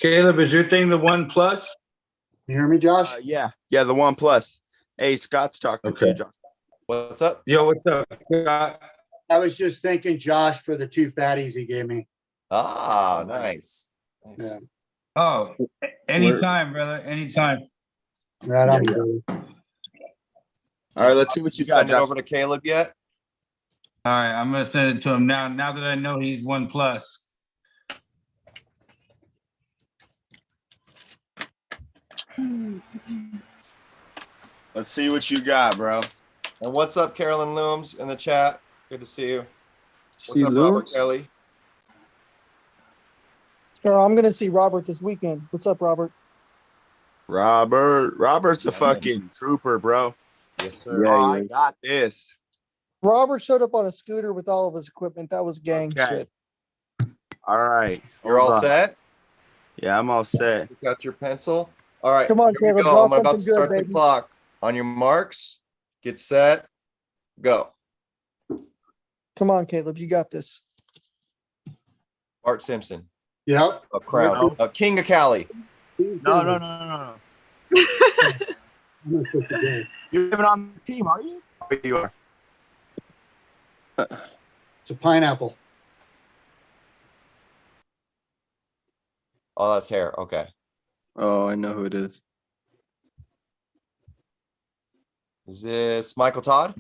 Caleb, is your thing the 1+? you hear me, Josh? Yeah, the 1+. Hey, Scott's talking to you, Josh. What's up? Yo, what's up, Scott? I was just thanking Josh for the 2 fatties he gave me. Ah, nice. Nice. Yeah. Oh, anytime, brother. Anytime. Right on. Yeah. Billy. All right, let's see what you got, Send it Josh. over to Caleb yet? All right, I'm gonna send it to him now. Now that I know he's 1+. Let's see what you got, bro. And what's up, Carolyn Looms in the chat? Good to see you. What's See up, Robert Looms? Kelly? I'm gonna see Robert this weekend. What's up, Robert? Robert's a fucking trooper, bro. Yes, sir. Yeah, Oh, he I is. got this. Robert showed up on a scooter with all of his equipment. That was gang Okay. shit. All right. You're Hold all on. set? Yeah, I'm all set. You got your pencil? All right. Come on, here we Caleb, go. draw I'm about to something good, start the baby. clock. On your marks, get set, go. Come on, Caleb, you got this. Art Simpson, Yep. a crown, a king of Cali. No. You're even on the team, are you? Oh, you are. It's a pineapple. Oh, that's hair. Okay. Oh, I know who it is. Is this Michael Todd?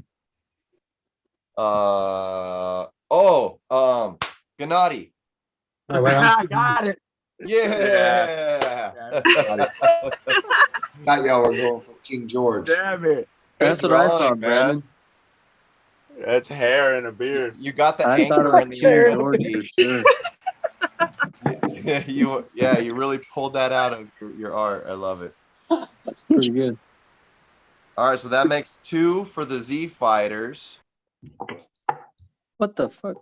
Gennady. Oh, right on. I got it. Yeah. Thought y'all were going for King George. Damn it. That's Good what I drawing, thought, Brandon. That's hair and a beard. You got the I thought it anchor was in the King end. George for sure. You really pulled that out of your art. I love it. That's pretty good. All right, so that makes 2 for the Z Fighters. What the fuck?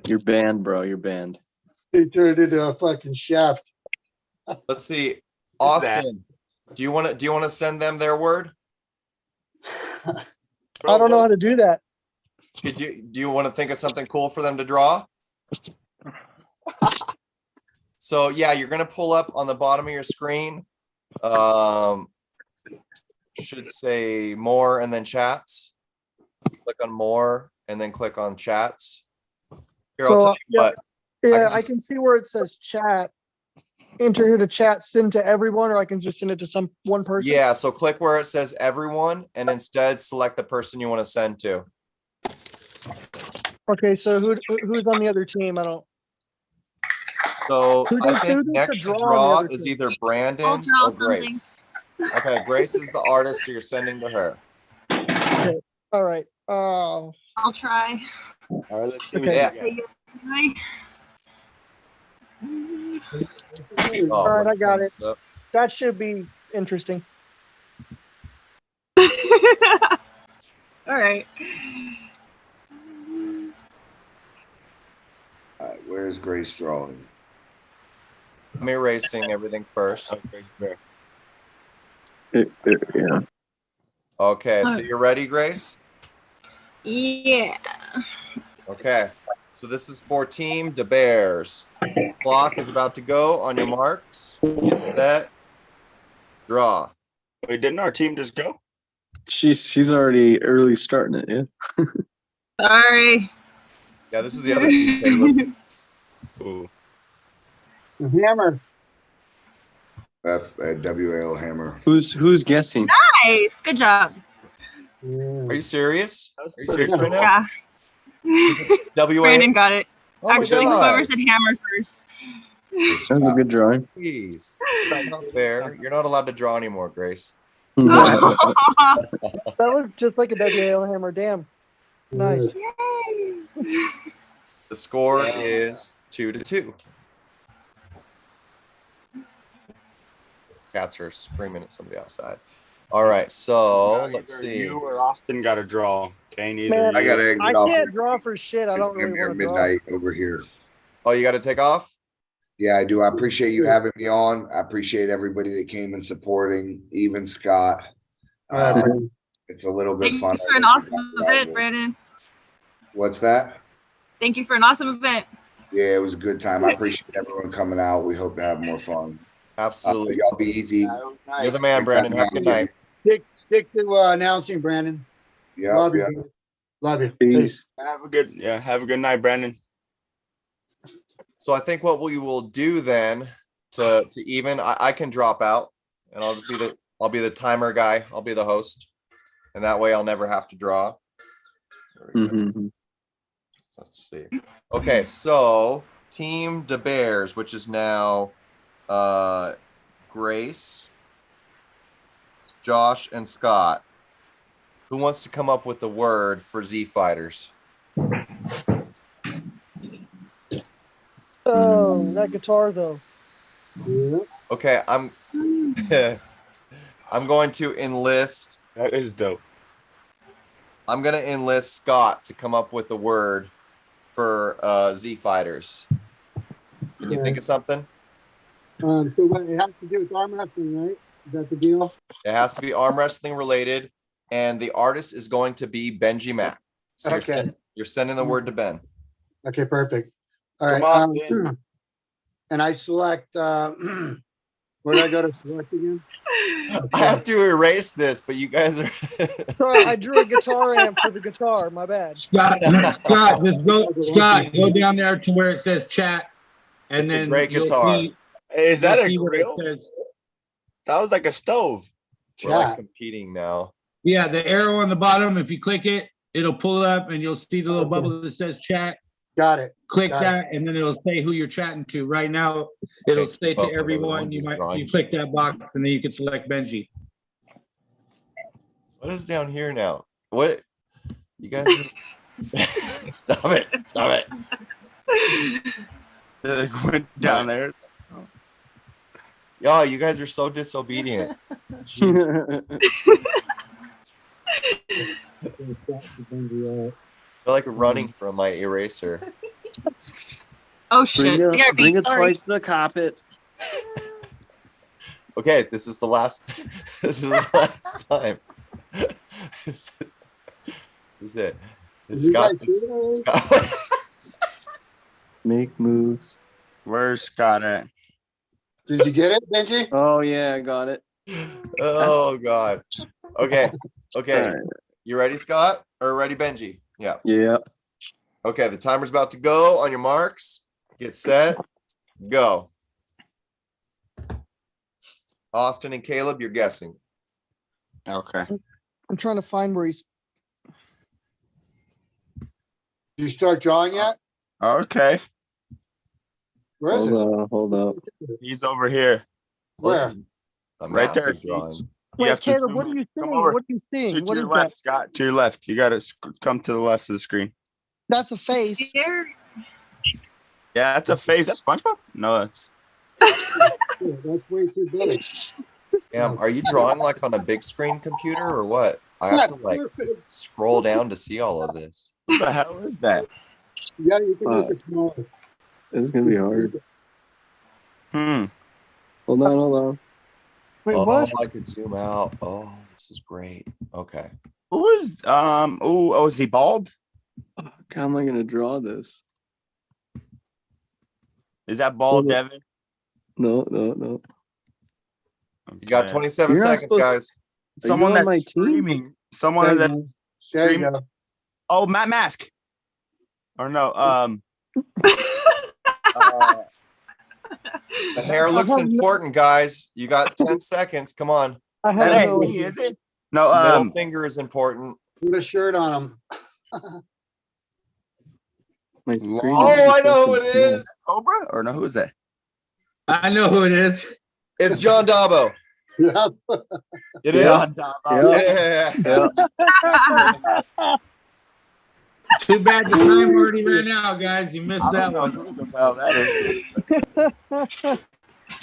You're banned, bro. You're banned. He turned into a fucking shaft. Let's see, Austin. Do you want to send them their word? I don't know how to do that. Do you want to think of something cool for them to draw? So yeah, you're gonna pull up on the bottom of your screen. Should say more and then chats. Click on more and then click on chats. Here, I'll tell you what. Yeah, I can see where it says chat. Enter here to chat, send to everyone, or I can just send it to one person. Yeah, so click where it says everyone and instead select the person you want to send to. Okay, so who's on the other team? I don't. So I think who does next the to draw on the draw other is team? either Brandon I'll draw or Grace. Okay, Grace is the artist, so you're sending to her. Okay. All right. I'll try. All right, let's see Okay. what you got. All right, I got it. Thumbs up. That should be interesting. All right. All right, where's Grace drawing? I'm erasing everything first. Okay, fair. Yeah. Okay, so you're ready, Grace? Yeah. Okay, so this is for Team De Bears. Clock is about to go on your marks. Set. Draw. Wait, didn't our team just go? She's already early starting it, yeah. Sorry. Yeah, this is the other team, Caleb. Ooh. Hammer. WL Hammer. Who's guessing? Nice. Good job. Are you serious? Are you serious right now? Yeah. WA. Brandon got it. Oh my Actually, God. whoever said hammer first. That was a good drawing. Jeez. That's not fair. You're not allowed to draw anymore, Grace. That was just like a WAL hammer. Damn. Nice. Yay. The score is 2-2. Cats are screaming at somebody outside. All right, so let's see. You or Austin got to draw. Okay, neither. Man, I got to exit I off. can't draw for shit. I don't really Near want to draw. midnight over here. Oh, you got to take off? Yeah, I do. I appreciate you having me on. I appreciate everybody that came and supporting, even Scott. It's a little bit fun. Thanks for an awesome event, Brandon. What's that? Thank you for an awesome event. Yeah, it was a good time. I appreciate everyone coming out. We hope to have more fun. Absolutely. Y'all be easy. You're the man, Brandon. Have a good night. Stick to announcing, Brandon. Yeah, Love yeah. you. Love you. Peace. Have a good night, Brandon. So I think what we will do then to even, I can drop out and I'll be the timer guy. I'll be the host. And that way I'll never have to draw. Mm-hmm. Let's see. Okay, so Team De Bears, which is now Grace, Josh, and Scott. Who wants to come up with the word for Z Fighters? Oh, that guitar though. Okay, I'm I'm going to enlist. That is dope. I'm gonna enlist Scott to come up with the word for Z Fighters. Can you think of something? So what it has to do with arm wrestling, right? Is that the deal? It has to be arm wrestling related, and the artist is going to be Benjimac. So Okay. you're sending the word to Ben. Okay, perfect. All right. Come on, Ben. And I select where do I go to select again? I have to erase this, but you guys are Sorry, I drew a guitar amp for the guitar. My bad. Scott, Scott, go down there to where it says chat, and It's a then great you'll guitar. see- Hey, is that you'll a see where it grill? says- That was like a stove. we're like Chat. competing now. Yeah, the arrow on the bottom. If you click it, it'll pull up, and you'll see the little bubble that says chat. Got it. Click Got that, and then it'll say who you're chatting to. Right now, it'll Can't say keep up to with everyone. everyone You just might drawing you click that box, and then you can select Benji. What is down here now? What you guys? Stop it. Stop it. They went down there. Yo, you guys are so disobedient. They're like running from my eraser. Oh shit! Bring it twice to the carpet. Okay, this is the last. This is the last time. This is it. It's Scott. Scott. Make moves. Where's Scott at? Did you get it, Benji? Oh yeah, I got it. Oh God. Okay. Okay. All right. You ready, Scott? Or ready, Benji? Yeah. Yeah. Okay, the timer's about to go. On your marks, get set, go. Austin and Caleb, you're guessing. Okay. I'm trying to find where he's. Did you start drawing yet? Okay. Where is it? Hold up. He's over here. Where? A Right there. massive drawing. You Wait, have to Caleb, zoom what in. are you Come seeing? over. What are you seeing? To What is your left, that? Scott. To your left. You got to come to the left of the screen. That's a face. Here. Yeah, that's a face. That's SpongeBob? No, that's That's way too big. Damn, are you drawing like on a big screen computer or what? I have to like scroll down to see all of this. what the hell is that? Yeah, you can make it smaller. It's gonna be hard. Hmm. Hold on. Wait, Oh, what? I could zoom out. Oh, this is great. Okay. Who is is he bald? How am I gonna draw this? Is that bald, Hold up. Devin? No. You got Okay. 27 You're not seconds, supposed to- guys. Someone you on my that's team? screaming. Someone There that you go. There you scream. go. Oh, Matt Mask. Or no, The hair looks important, guys. You got 10 seconds. Come on. I that have ain't no. me, is it? No, Middle finger is important. Put a shirt on him. My screen Oh, is I know who fucking it small. is. Cobra? Or no, who is that? I know who it is. It's John Dabo. Yeah. It is. Yeah. Yeah. Too bad the time already ran out, guys. You missed I that don't know one. who the hell that is.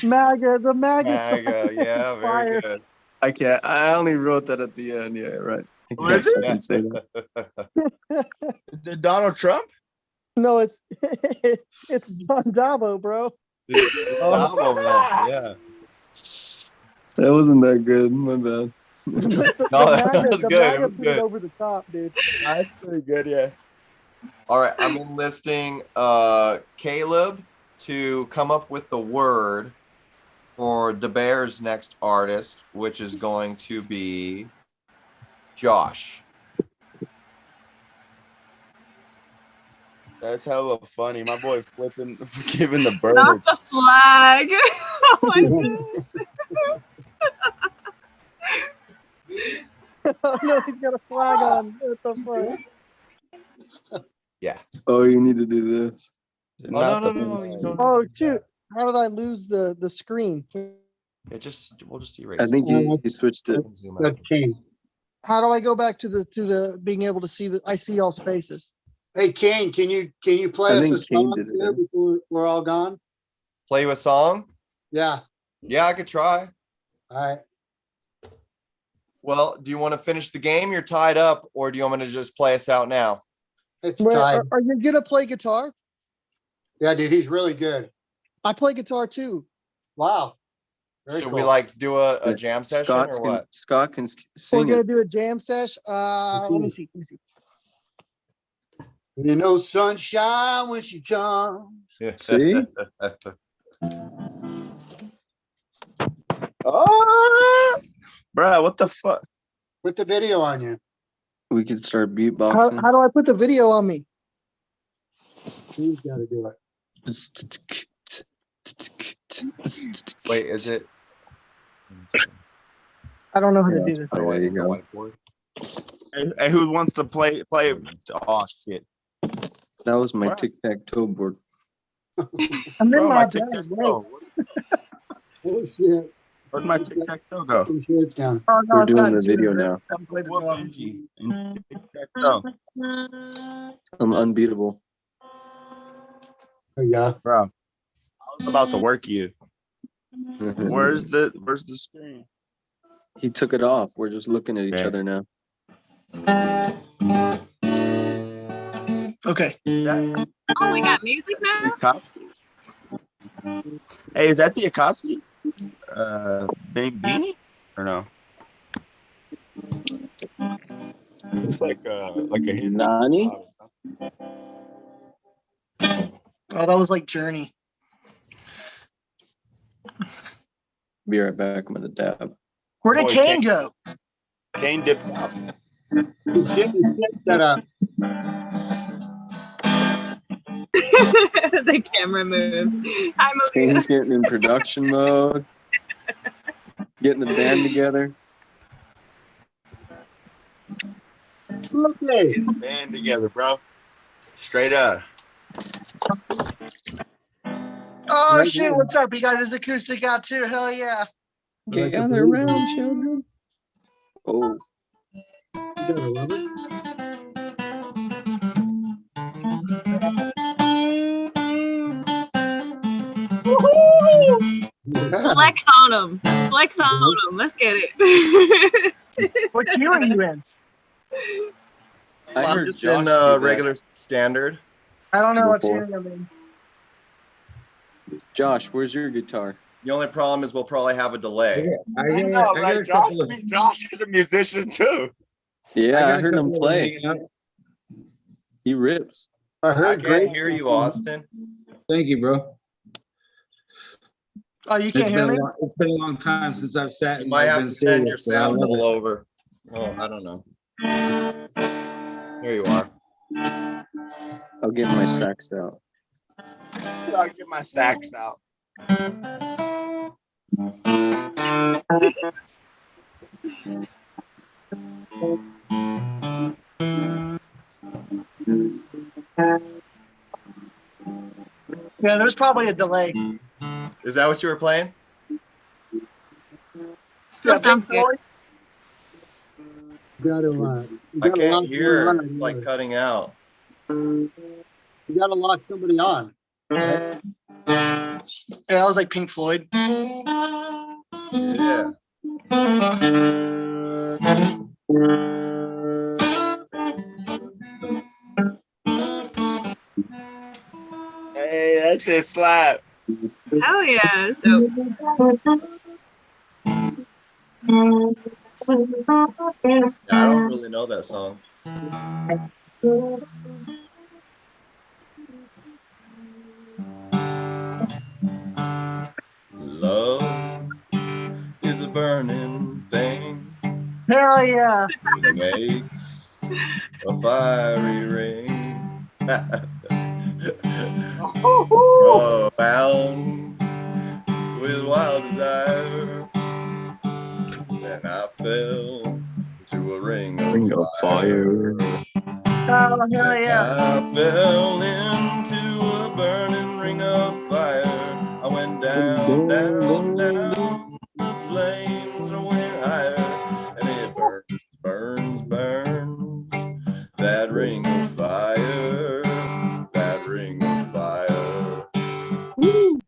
MAGA, the MAGA. MAGA. Yeah, very good. I can't. I only wrote that at the end. Yeah, right. Who is it? I can say that. Is it Donald Trump? No, it's John Dabo, bro. It's Dabo, man. Yeah. That wasn't that good. My bad. No, that was the good. It MAGA was put good. over the top, dude. That's pretty good, yeah. All right, I'm enlisting Caleb to come up with the word for DeBear's next artist, which is going to be Josh. That's hella funny. My boy flipping, giving the bird. Not the flag. Oh my god. Oh no, he's got a flag on. What the fuck? Yeah. Oh, you need to do this. Oh, no, you don't Oh do that. shoot! How did I lose the screen? Yeah, we'll just erase I think it. you switched it. Zoom out. That's King. How do I go back to the being able to see that I see y'all's faces? Hey, King, can you play I us think a song King did it. here before we're all gone? Play you a song? Yeah. Yeah, I could try. All right. Well, do you want to finish the game? You're tied up, or do you want me to just play us out now? It's Wait, tied. are you gonna play guitar? Yeah, dude, he's really good. I play guitar too. Wow. Very Should cool. we like do a jam session or what? Scott can We're sing gonna it. do a jam sesh. Let me see. You know, sunshine when she comes. See? Oh, bro, what the fuck? Put the video on you. We could start How beatboxing. do I put the video on me? He's got to do it. Wait, is it? I don't know how to do this. Oh, there you The go. whiteboard? Hey, who wants to play? Oh shit! That was my What? tic-tac-toe board. I'm in Bro, my my bed. tic tac toe. Oh, shit. Where'd my tic tac toe go? Some shirts down. Oh, no, We're it's doing not the video too- now. Come play this Whoop, one. Benji, and tic tac toe. I'm unbeatable. Yeah. Bro, I was about to work you. Where's the screen? He took it off. We're just looking at each Okay. other now. Okay. Oh, we got music now? Akatsuki? Hey, is that the Akatsuki? Bambini? Or no? It's like a hip Nani? Oh, that was like Journey. Be right back. I'm gonna dab. Where did Boy, Kane go? Kane dipped out. Set up. The camera moves. Hi, Maria. Kane's getting in production mode. Getting the band together. Okay. Get the band together, bro. Straight up. Oh Right shit! now. What's up? He got his acoustic out too. Hell yeah! Gather around, children. Oh, You gotta love it. Flex on him. Flex on him. Let's get it. What tier are you in? I I'm heard just Josh in do that regular standard. I don't know what Before. tier I'm in. Josh, where's your guitar? The only problem is we'll probably have a delay. I know, right? Josh is a musician too. Yeah, I heard him play. He rips. I I heard can't great. hear you, Austin. Thank you, bro. Oh, you can't hear me? It's been a long time since I've sat. You and might I've have been to send your serious, but I sound love all it. over. Oh, I don't know. Here you are. I'll get my sax out. I'll get my sax out. Yeah, there's probably a delay. Is that what you were playing? Still sounds good. I can't hear. It's like cutting out. You gotta lock somebody on. Right? Yeah, that was like Pink Floyd. Yeah. Hey, that shit slap. Hell yeah. It's dope. Yeah, I don't really know that song. Love is a burning thing. Hell yeah. It makes a fiery ring. Oh, bound with wild desire. Then I fell into a ring of fire. Oh, hell yeah. I fell into a burning ring of fire. I went down, down, down. The flames went higher, and it burns, burns, burns. That ring of fire, that ring of fire. Woo!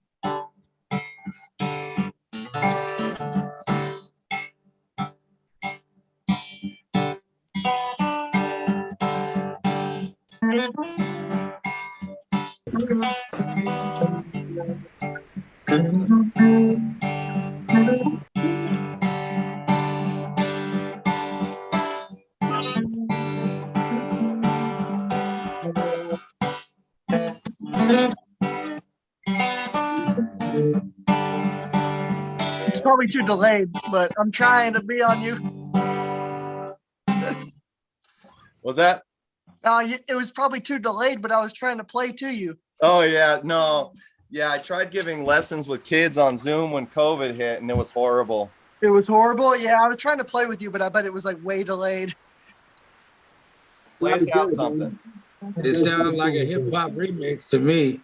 It's probably too delayed, but I'm trying to be on you. What's that? It was probably too delayed, but I was trying to play to you. Oh, yeah, no. Yeah, I tried giving lessons with kids on Zoom when COVID hit, and it was horrible. It was horrible. Yeah, I was trying to play with you, but I bet it was like way delayed. Play us out something. It sounded like a hip hop remix to me.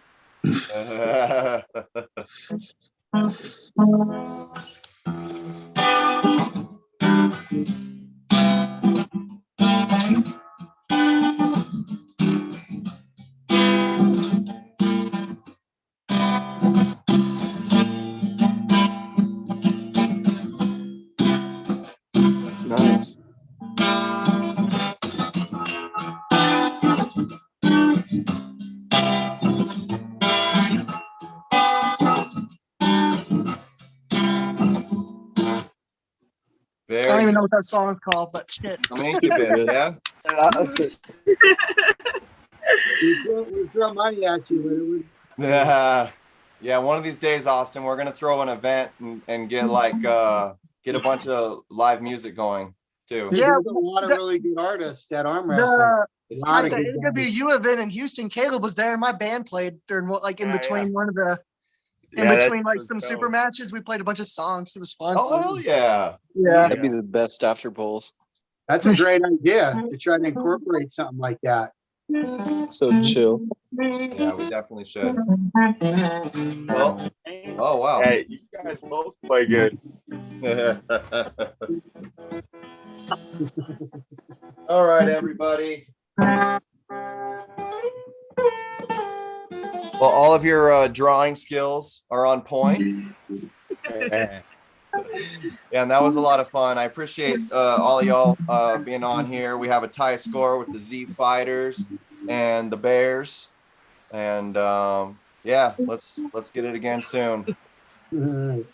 Very I don't even good. know what that song's called, but shit. Some Incubus, yeah. We throw money at you, but it would. Yeah. One of these days, Austin, we're gonna throw an event and get like get a bunch of live music going too. There's a lot of really good artists at arm wrestling. It's Lot At of the good guys. AWU event in Houston, Caleb was there, and my band played during in between one of the that some was super dope. matches. We played a bunch of songs. It was fun. Oh hell yeah! Yeah. That'd be the best after polls. That's a great idea to try to incorporate something like that. So chill. Yeah, we definitely should. Well, oh wow. Hey, you guys both play good. All right, everybody. Well, all of your drawing skills are on point. Yeah, and that was a lot of fun. I appreciate all of y'all being on here. We have a tie score with the Z Fighters and the Bears. And yeah, let's get it again soon. All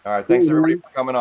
right, thanks everybody for coming on.